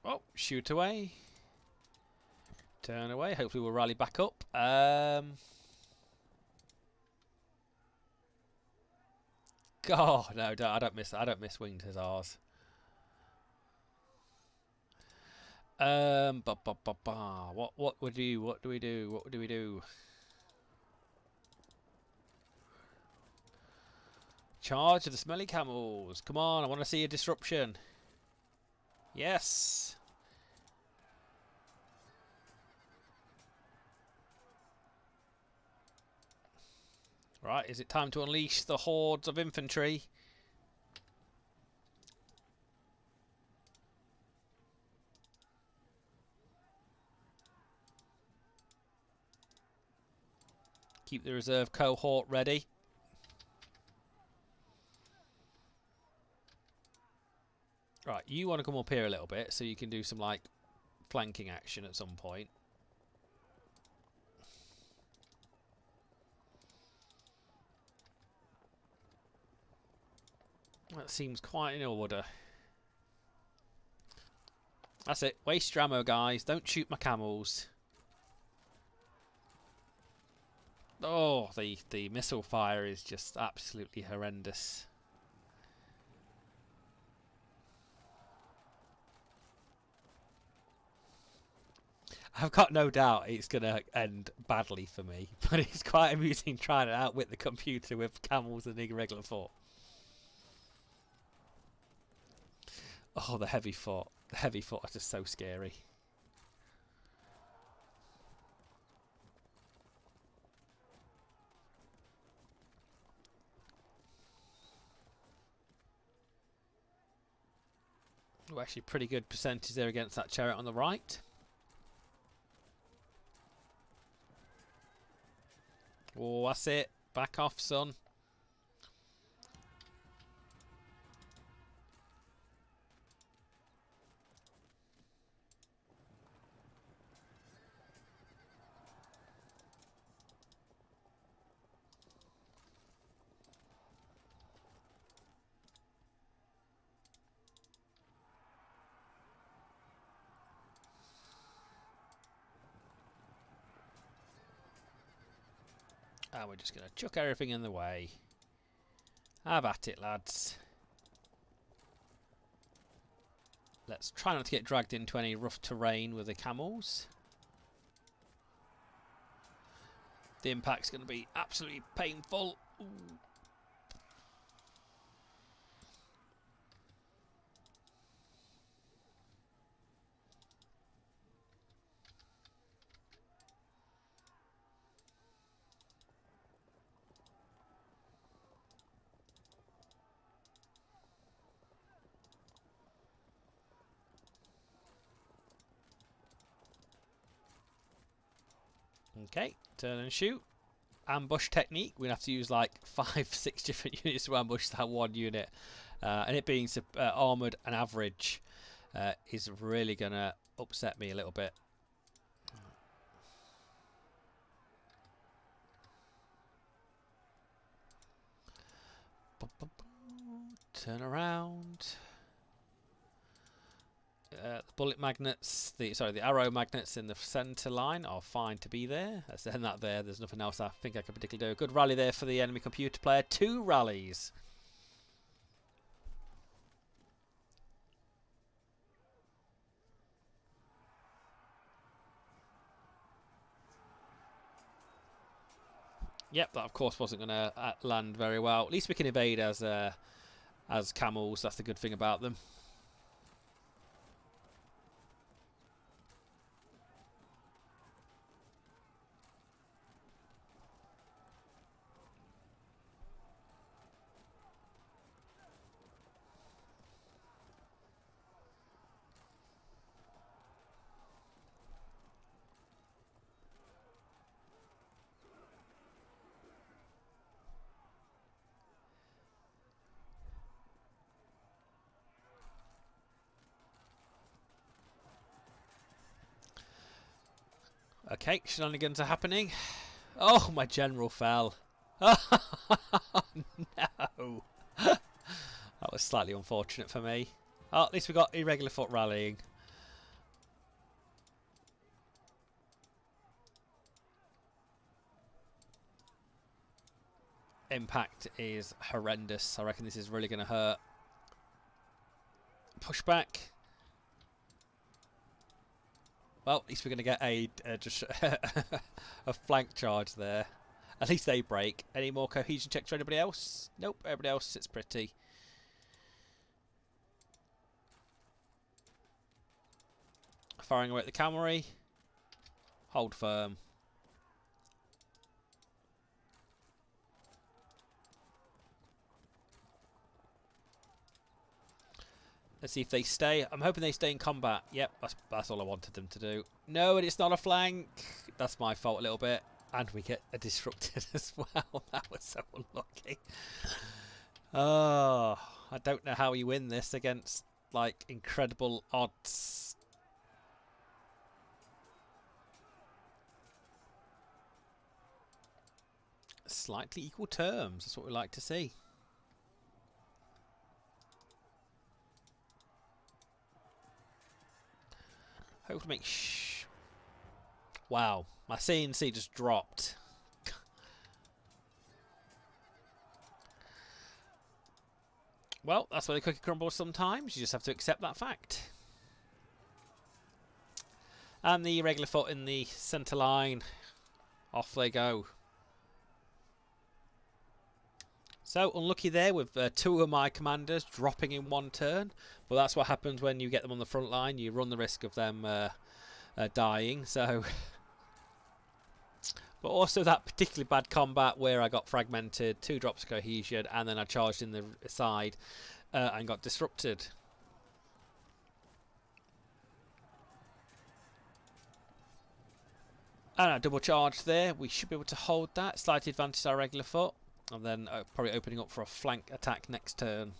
Oh, shoot away. Turn away. Hopefully we'll rally back up. God, no, I don't miss winged hussars. What would you? What do we do? What do we do? Charge of the smelly camels. Come on, I want to see a disruption. Yes. Right, is it time to unleash the hordes of infantry? Keep the reserve cohort ready. Right, you want to come up here a little bit so you can do some like flanking action at some point. That seems quite in order. That's it. Waste your ammo, guys. Don't shoot my camels. Oh, the missile fire is just absolutely horrendous. I've got no doubt it's going to end badly for me, but it's quite amusing trying to outwit the computer with camels and irregular foot. Oh, the heavy foot. The heavy foot are just so scary. Oh, actually pretty good percentage there against that chariot on the right. Oh, that's it. Back off, son. And we're just going to chuck everything in the way. Have at it, lads. Let's try not to get dragged into any rough terrain with the camels. The impact's going to be absolutely painful. Ooh. Okay, turn and shoot. Ambush technique. We're going to have to use like 5-6 different units to ambush that one unit. And it being armoured and average is really going to upset me a little bit. Turn around. The bullet magnets, the arrow magnets in the centre line are fine to be there. Let's send that there. There's nothing else I think I can particularly do. A good rally there for the enemy computer player. 2 rallies. Yep, that of course wasn't going to land very well. At least we can evade as camels. That's the good thing about them. Okay, shenanigans are happening. Oh, my general fell. Oh, no. That was slightly unfortunate for me. Oh, at least we got irregular foot rallying. Impact is horrendous. I reckon this is really going to hurt. Push back. Well, at least we're going to get just a flank charge there. At least they break. Any more cohesion checks for anybody else? Nope, everybody else sits pretty. Firing away at the cavalry. Hold firm. Let's see if they stay. I'm hoping they stay in combat. Yep, that's all I wanted them to do. No, and it's not a flank. That's my fault a little bit. And we get a disrupted as well. That was so unlucky. Oh, I don't know how you win this against, like, incredible odds. Slightly equal terms. That's what we like to see. Hopefully make shh. Wow, my CNC just dropped. Well, that's why the cookie crumbles sometimes. You just have to accept that fact. And the irregular foot in the centre line. Off they go. So, unlucky there with two of my commanders dropping in one turn. But that's what happens when you get them on the front line. You run the risk of them dying. So, but also that particularly bad combat where I got fragmented, 2 drops of cohesion, and then I charged in the side and got disrupted. And a double charge there. We should be able to hold that. Slight advantage to our regular foot. And then probably opening up for a flank attack next turn.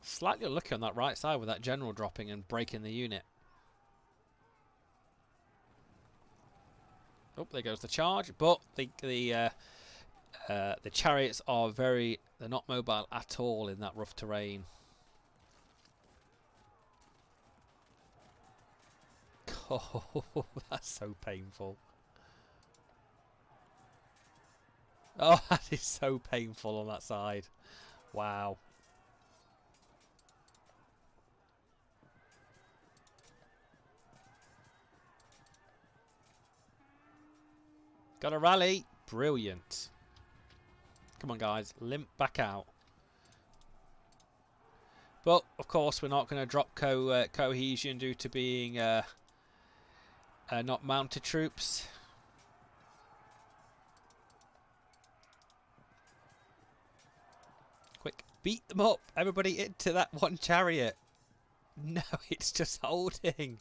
Slightly unlucky on that right side with that general dropping and breaking the unit. Oh, there goes the charge. But the chariots are they're not mobile at all in that rough terrain. Oh, that's so painful. Oh, that is so painful on that side. Wow. Got a rally. Brilliant. Come on, guys. Limp back out. But, of course, we're not going to drop cohesion due to being not mounted troops. Quick. Beat them up. Everybody into that one chariot. No, it's just holding.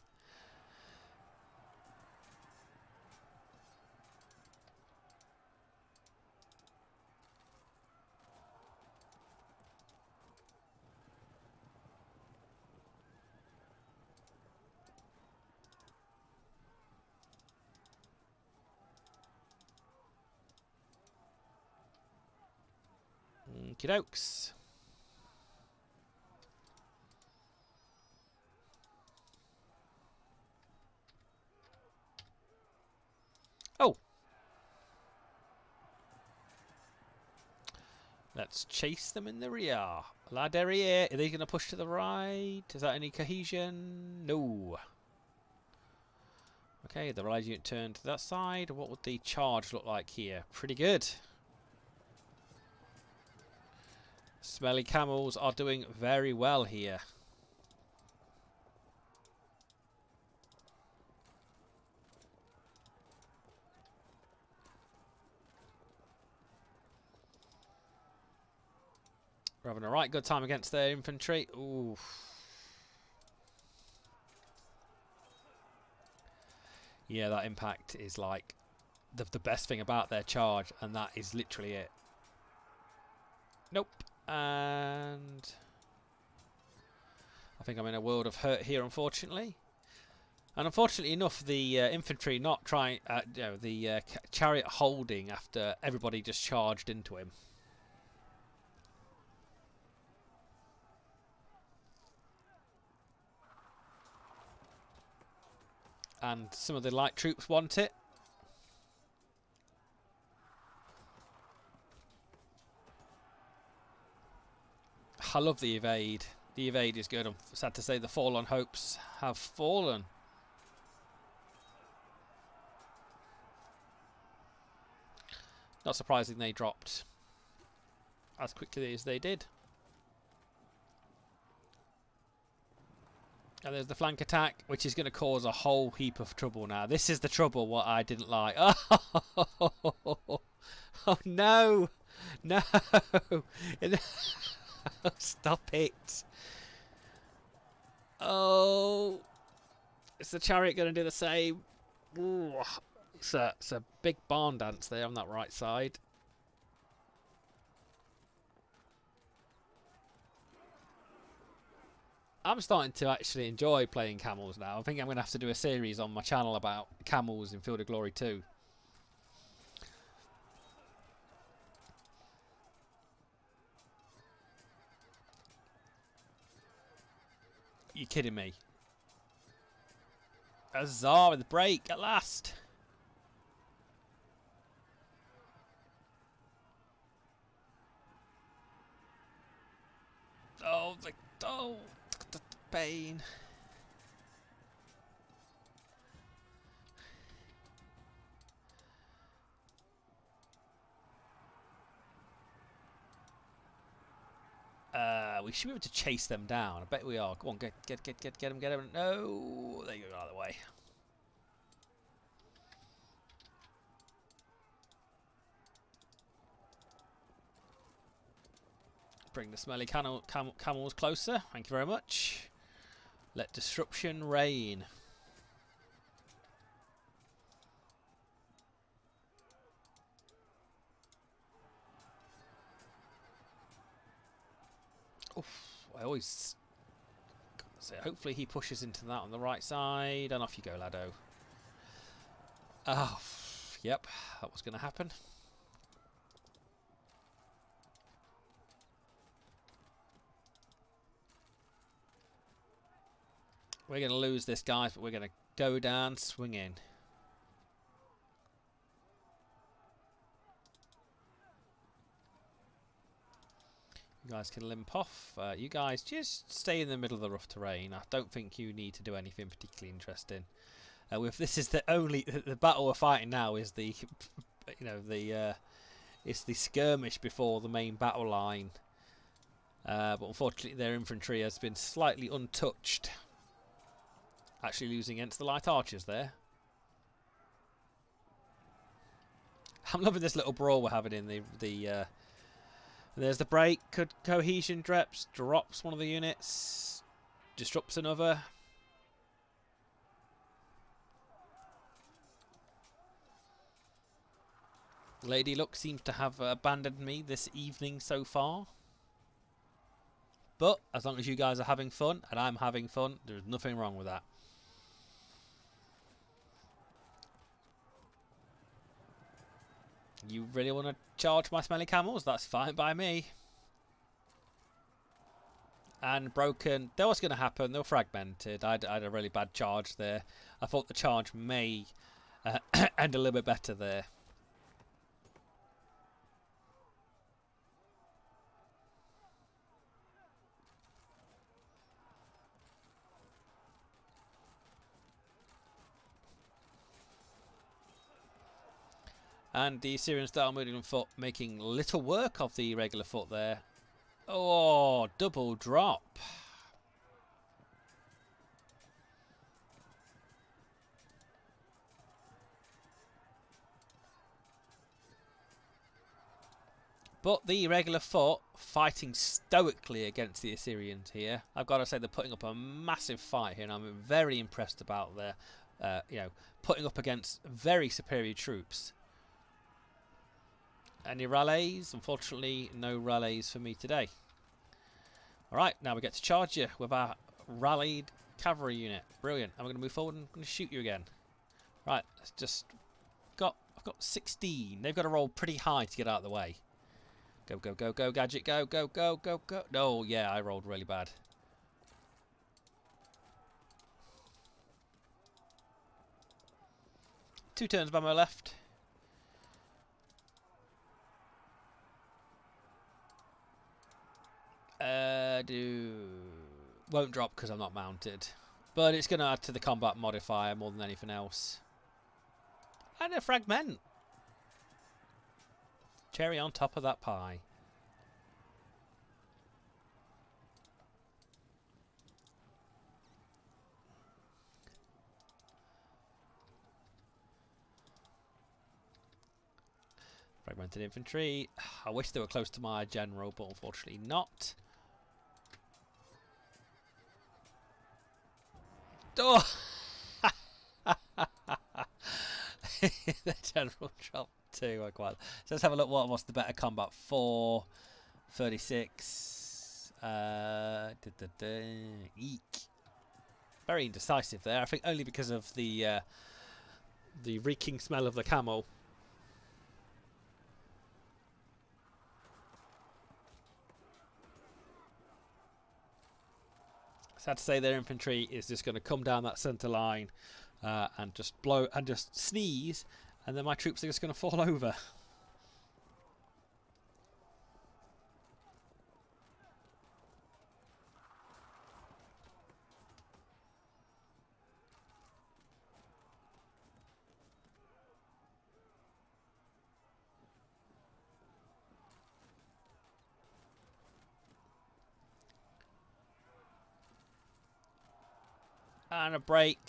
Okie dokes. Oh. Let's chase them in the rear. La derriere. Are they going to push to the right? Is that any cohesion? No. Okay, the rally unit turned to that side. What would the charge look like here? Pretty good. Smelly camels are doing very well here. We're having a right good time against their infantry. Ooh. Yeah, that impact is like the best thing about their charge, and that is literally it. Nope. And I think I'm in a world of hurt here, unfortunately. And unfortunately enough, the infantry not trying, the chariot holding after everybody just charged into him. And some of the light troops want it. I love the evade. The evade is good. I'm sad to say the fallen hopes have fallen. Not surprising they dropped as quickly as they did. And there's the flank attack, which is going to cause a whole heap of trouble now. This is the trouble what I didn't like. Oh, oh no! No! Stop it! Oh! Is the chariot going to do the same? Ooh. It's a big barn dance there on that right side. I'm starting to actually enjoy playing camels now. I think I'm going to have to do a series on my channel about camels in Field of Glory 2. You're kidding me. Huzzah with the break at last. Oh, the pain. We should be able to chase them down. I bet we are. Come on, get them. No, there you go, out of the way. Bring the smelly camels closer. Thank you very much. Let disruption reign. Oof, I always... So hopefully he pushes into that on the right side. And off you go, laddo. Oh, yep. That was going to happen. We're going to lose this, guys, but we're going to go down swinging. You guys can limp off. You guys just stay in the middle of the rough terrain. I don't think you need to do anything particularly interesting. This is the only the battle we're fighting now is the it's the skirmish before the main battle line. But unfortunately, their infantry has been slightly untouched. Actually losing against the light archers there. I'm loving this little brawl we're having in the there's the break. Cohesion drops one of the units. Disrupts another. Lady Luck seems to have abandoned me this evening so far. But as long as you guys are having fun and I'm having fun, there's nothing wrong with that. You really want to charge my smelly camels? That's fine by me. And broken. That was going to happen. They were fragmented. I had a really bad charge there. I thought the charge may end a little bit better there. And the Assyrian style medium foot making little work of the regular foot there. Oh, double drop. But the regular foot fighting stoically against the Assyrians here. I've got to say they're putting up a massive fight here, and I'm very impressed about their, putting up against very superior troops. Any rallies? Unfortunately, no rallies for me today. Alright, now we get to charge you with our rallied cavalry unit. Brilliant. And we're going to move forward and I'm going to shoot you again. Right, let's just... I've got 16. They've got to roll pretty high to get out of the way. Go, go, go, go, Gadget, go, go, go, go, go. No, yeah, I rolled really bad. Two turns of ammo left. Won't drop because I'm not mounted, but it's going to add to the combat modifier more than anything else. And a fragment. Cherry on top of that pie. Fragmented infantry. I wish they were close to my general, but unfortunately not. Oh! The general dropped too. So let's have a look. What's the better combat? 4, 36. Eek. Very indecisive there. I think only because of the reeking smell of the camel. Sad to say their infantry is just going to come down that centre line and just blow and just sneeze, and then my troops are just going to fall over. And a break.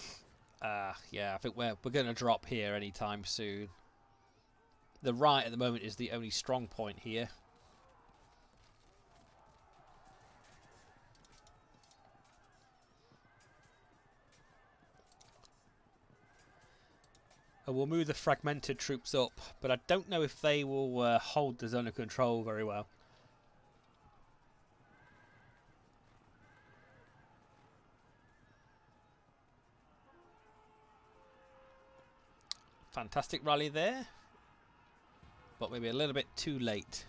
Yeah, I think we're going to drop here anytime soon. The right at the moment is the only strong point here. And we'll move the fragmented troops up, but I don't know if they will hold the zone of control very well. Fantastic rally there, but maybe a little bit too late.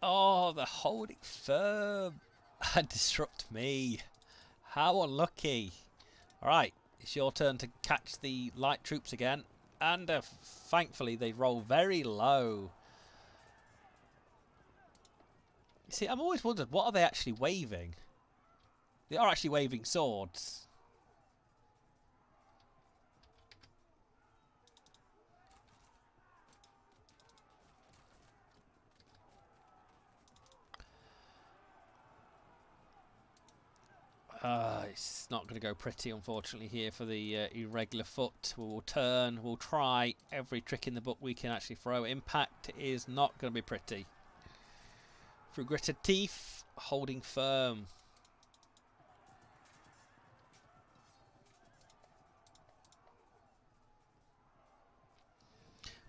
Oh, they're holding firm and disrupt me. How unlucky. Alright, it's your turn to catch the light troops again, and thankfully they roll very low. See, I'm always wondered, what are they actually waving? They are actually waving swords. It's not going to go pretty, unfortunately, here for the irregular foot. We will turn, we'll try every trick in the book we can actually throw. Impact is not going to be pretty. Through gritted teeth, holding firm.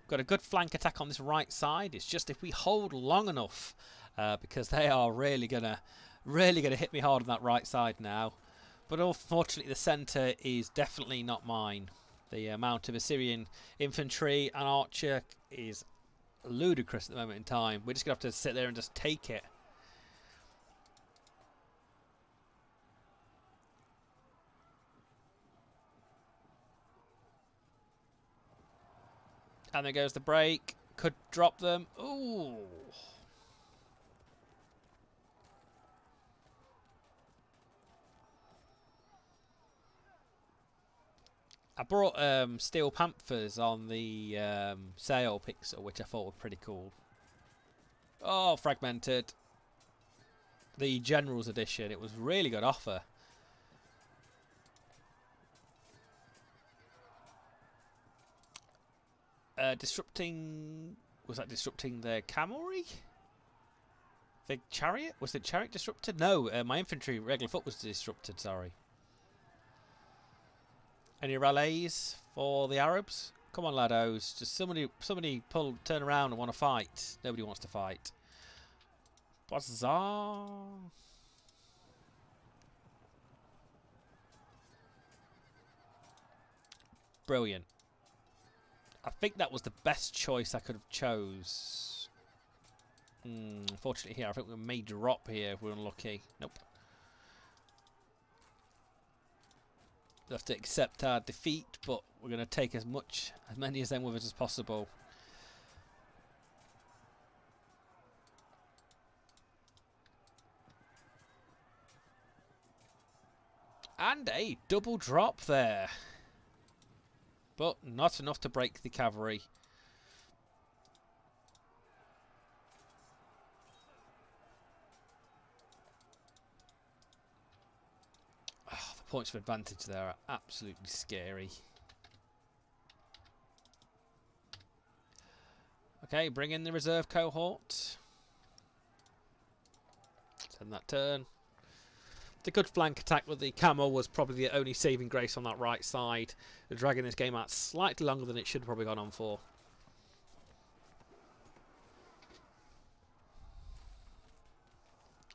Got a good flank attack on this right side. It's just if we hold long enough, because they are really gonna hit me hard on that right side now. But unfortunately, the centre is definitely not mine. The amount of Assyrian infantry and archer is ludicrous at the moment in time. We're just gonna have to sit there and just take it. And there goes the break. Could drop them. Ooh. I brought Steel Panthers on the sail pixel, which I thought were pretty cool. Oh, fragmented. The General's Edition. It was a really good offer. Disrupting... Was that disrupting their cavalry? The chariot? Was the chariot disrupted? No, my infantry regular foot was disrupted, sorry. Any rallies for the Arabs? Come on, laddos. Just somebody turn around and want to fight. Nobody wants to fight. Bazaar. Brilliant. I think that was the best choice I could have chose. Unfortunately here, I think we may drop here if we're unlucky. Nope. We'll have to accept our defeat, but we're going to take as many of them with us as possible. And a double drop there. But not enough to break the cavalry. Oh, the points of advantage there are absolutely scary. Okay, bring in the reserve cohort. Send that turn. The good flank attack with the camel was probably the only saving grace on that right side. They're dragging this game out slightly longer than it should have probably gone on for.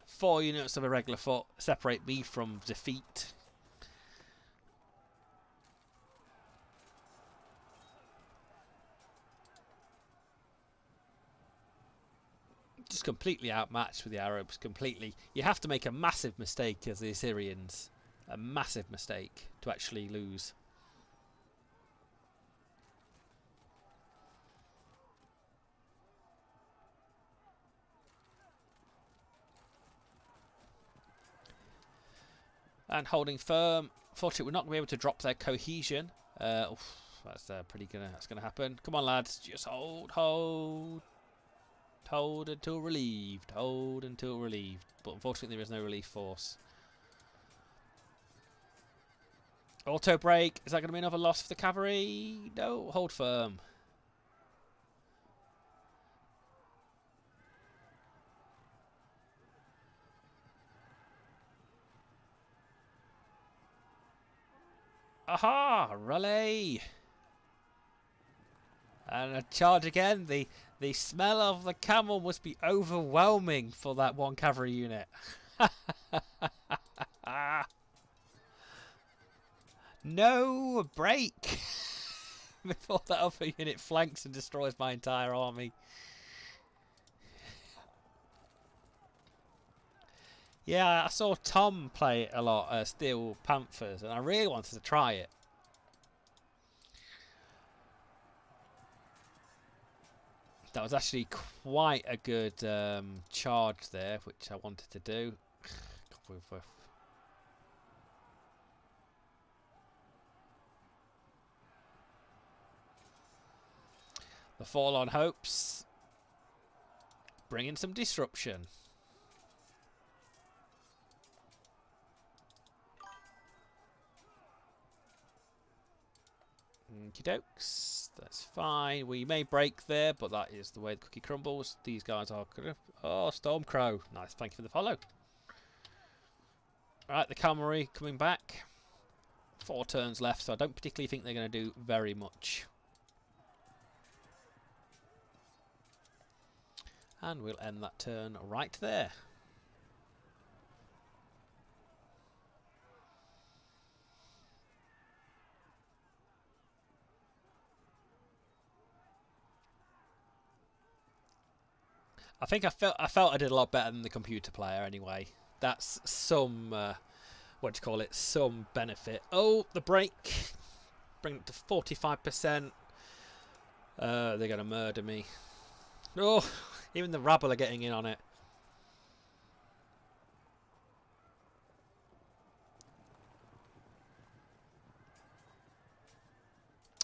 Four units of irregular foot separate me from defeat. Just completely outmatched with the Arabs. Completely. You have to make a massive mistake as the Assyrians. A massive mistake to actually lose. And holding firm. Fortunately, we're not going to be able to drop their cohesion. That's pretty gonna. That's gonna happen. Come on, lads. Just hold, hold, hold until relieved. Hold until relieved. But unfortunately, there is no relief force. Auto break. Is that going to be another loss for the cavalry? No. Hold firm. Aha! Raleigh! And a charge again. The smell of the camel must be overwhelming for that one cavalry unit. No break! Before that other unit flanks and destroys my entire army. Yeah, I saw Tom play it a lot, Steel Panthers, and I really wanted to try it. That was actually quite a good charge there, which I wanted to do. The Forlorn Hopes bringing some disruption. Okie dokes, that's fine. We may break there, but that is the way the cookie crumbles. These guys are gonna. Oh, Stormcrow. Nice, thank you for the follow. Alright, the cavalry coming back. 4 turns left, so I don't particularly think they're going to do very much. And we'll end that turn right there. I think I felt I did a lot better than the computer player anyway. That's some what do you call it? Some benefit. Oh, the break. Bring it to 45%. They're gonna murder me. Oh, even the rabble are getting in on it.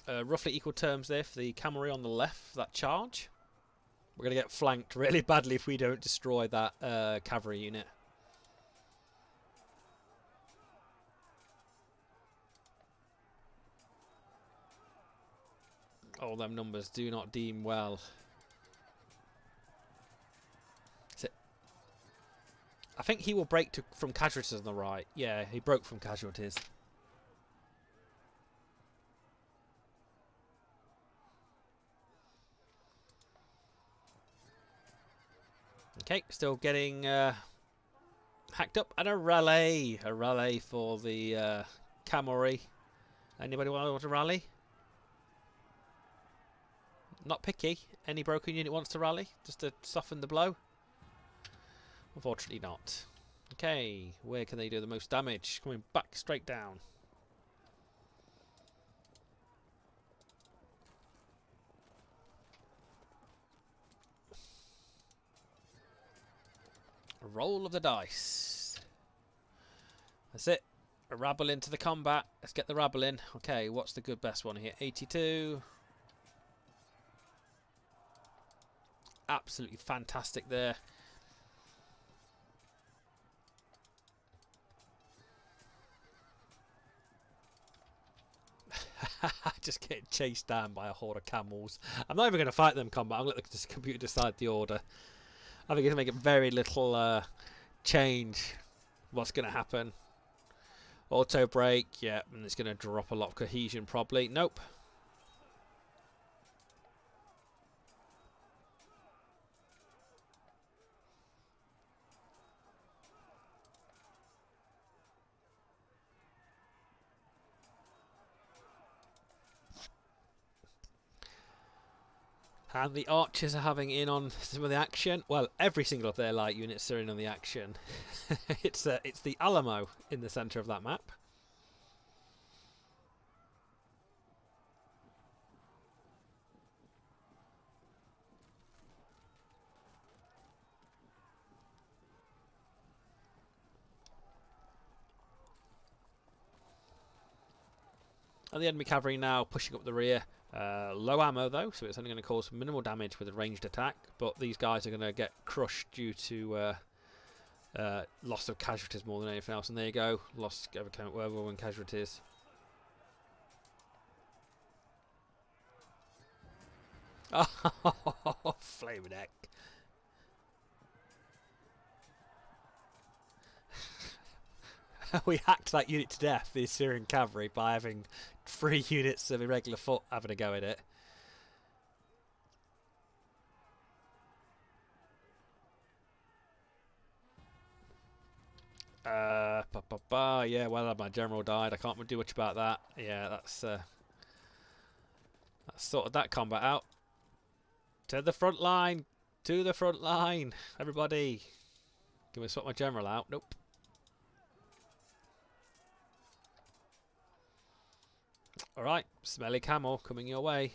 Roughly equal terms there for the cavalry on the left. That charge. We're going to get flanked really badly if we don't destroy that cavalry unit. Oh, them numbers do not deem well. I think he will break from casualties on the right. Yeah, he broke from casualties. Okay, still getting hacked up. And a rally. A rally for the cavalry. Anybody want to rally? Not picky. Any broken unit wants to rally? Just to soften the blow? Unfortunately not. Okay, where can they do the most damage? Coming back straight down. A roll of the dice. That's it. A rabble into the combat. Let's get the rabble in. Okay, what's the good best one here? 82. Absolutely fantastic there. Just getting chased down by a horde of camels. I'm not even going to fight them combat. I'm going to let the computer decide the order. I think it's going to make very little change what's going to happen. Auto break, yeah, and it's going to drop a lot of cohesion probably. Nope. And the archers are having in on some of the action. Well, every single of their light units are in on the action. It's the Alamo in the centre of that map. And the enemy cavalry now pushing up the rear. Low ammo though, so it's only going to cause minimal damage with a ranged attack. But these guys are going to get crushed due to loss of casualties more than anything else. And there you go, lost overwhelming casualties. Oh, flaming heck. We hacked that unit to death, the Assyrian cavalry, by having 3 units of irregular foot having a go at it. Yeah, well, my general died. I can't do much about that. Yeah, that's sorted that combat out. To the front line! To the front line! Everybody! Can we swap my general out? Nope. Alright, smelly camel coming your way.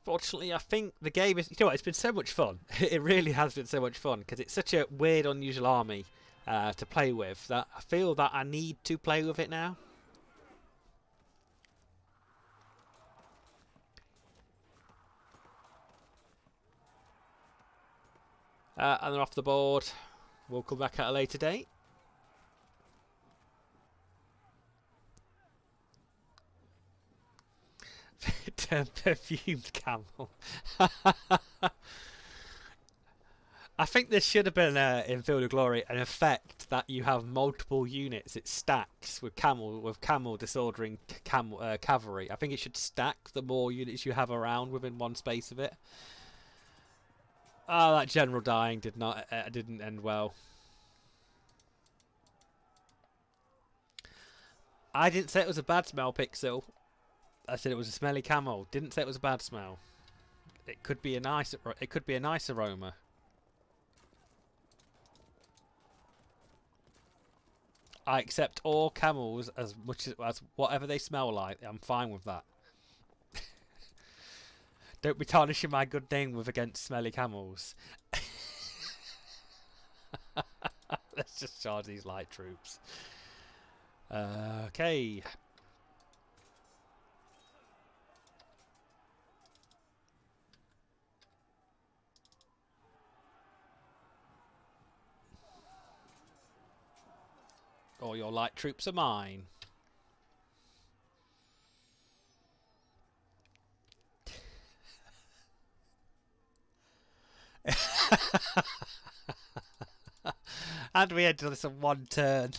Fortunately, I think the game is... You know what, it's been so much fun. It really has been so much fun, because it's such a weird, unusual army to play with, that I feel that I need to play with it now. And they're off the board. We'll come back at a later date. Perfumed camel. I think this should have been in Field of Glory an effect that you have multiple units. It stacks with camel disordering cavalry. I think it should stack the more units you have around within one space of it. Oh, that general dying didn't end well. I didn't say it was a bad smell, Pixel. I said it was a smelly camel. Didn't say it was a bad smell. It could be a nice aroma. I accept all camels as much as whatever they smell like. I'm fine with that. Don't be tarnishing my good name with against smelly camels. Let's just charge these light troops. Okay. All your light troops are mine. And we ended this on one turn.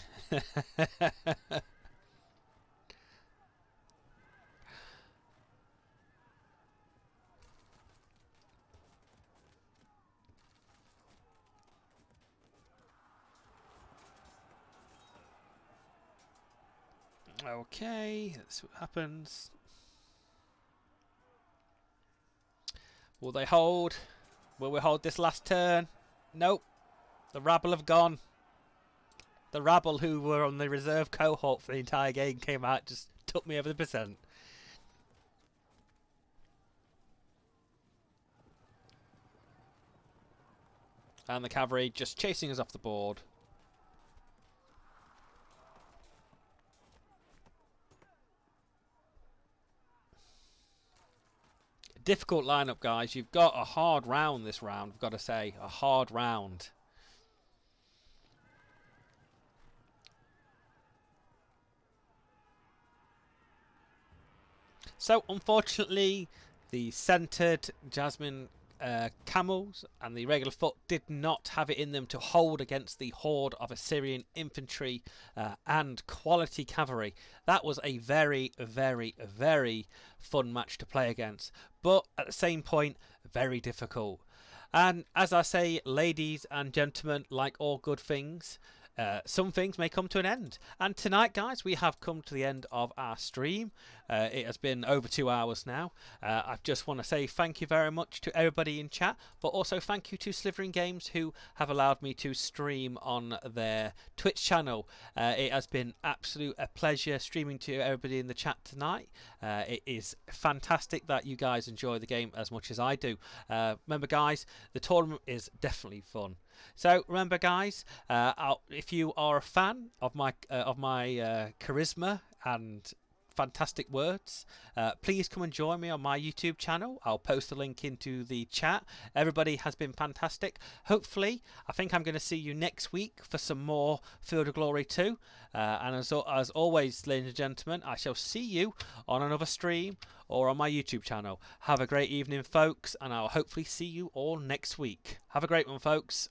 Okay, let's see what happens. Will they hold? Will we hold this last turn? Nope. The rabble have gone. The rabble who were on the reserve cohort for the entire game came out, just took me over the percent. And the cavalry just chasing us off the board. Difficult lineup, guys. You've got a hard round this round, I've got to say. A hard round. So, unfortunately, the centred Jasmine camels and the regular foot did not have it in them to hold against the horde of Assyrian infantry and quality cavalry. That was a very, very, very fun match to play against, but at the same point, very difficult. And as I say, ladies and gentlemen, like all good things, some things may come to an end. And tonight, guys, we have come to the end of our stream. It has been over 2 hours now. I just want to say thank you very much to everybody in chat, but also thank you to Slithering Games who have allowed me to stream on their Twitch channel. It has been a pleasure streaming to everybody in the chat tonight. It is fantastic that you guys enjoy the game as much as I do. Remember, guys, the tournament is definitely fun. So remember, guys, if you are a fan of my charisma and fantastic words, please come and join me on my YouTube channel. I'll post a link into the chat. Everybody has been fantastic. Hopefully, I think I'm going to see you next week for some more Field of Glory 2. And as always, ladies and gentlemen, I shall see you on another stream or on my YouTube channel. Have a great evening, folks, and I'll hopefully see you all next week. Have a great one, folks.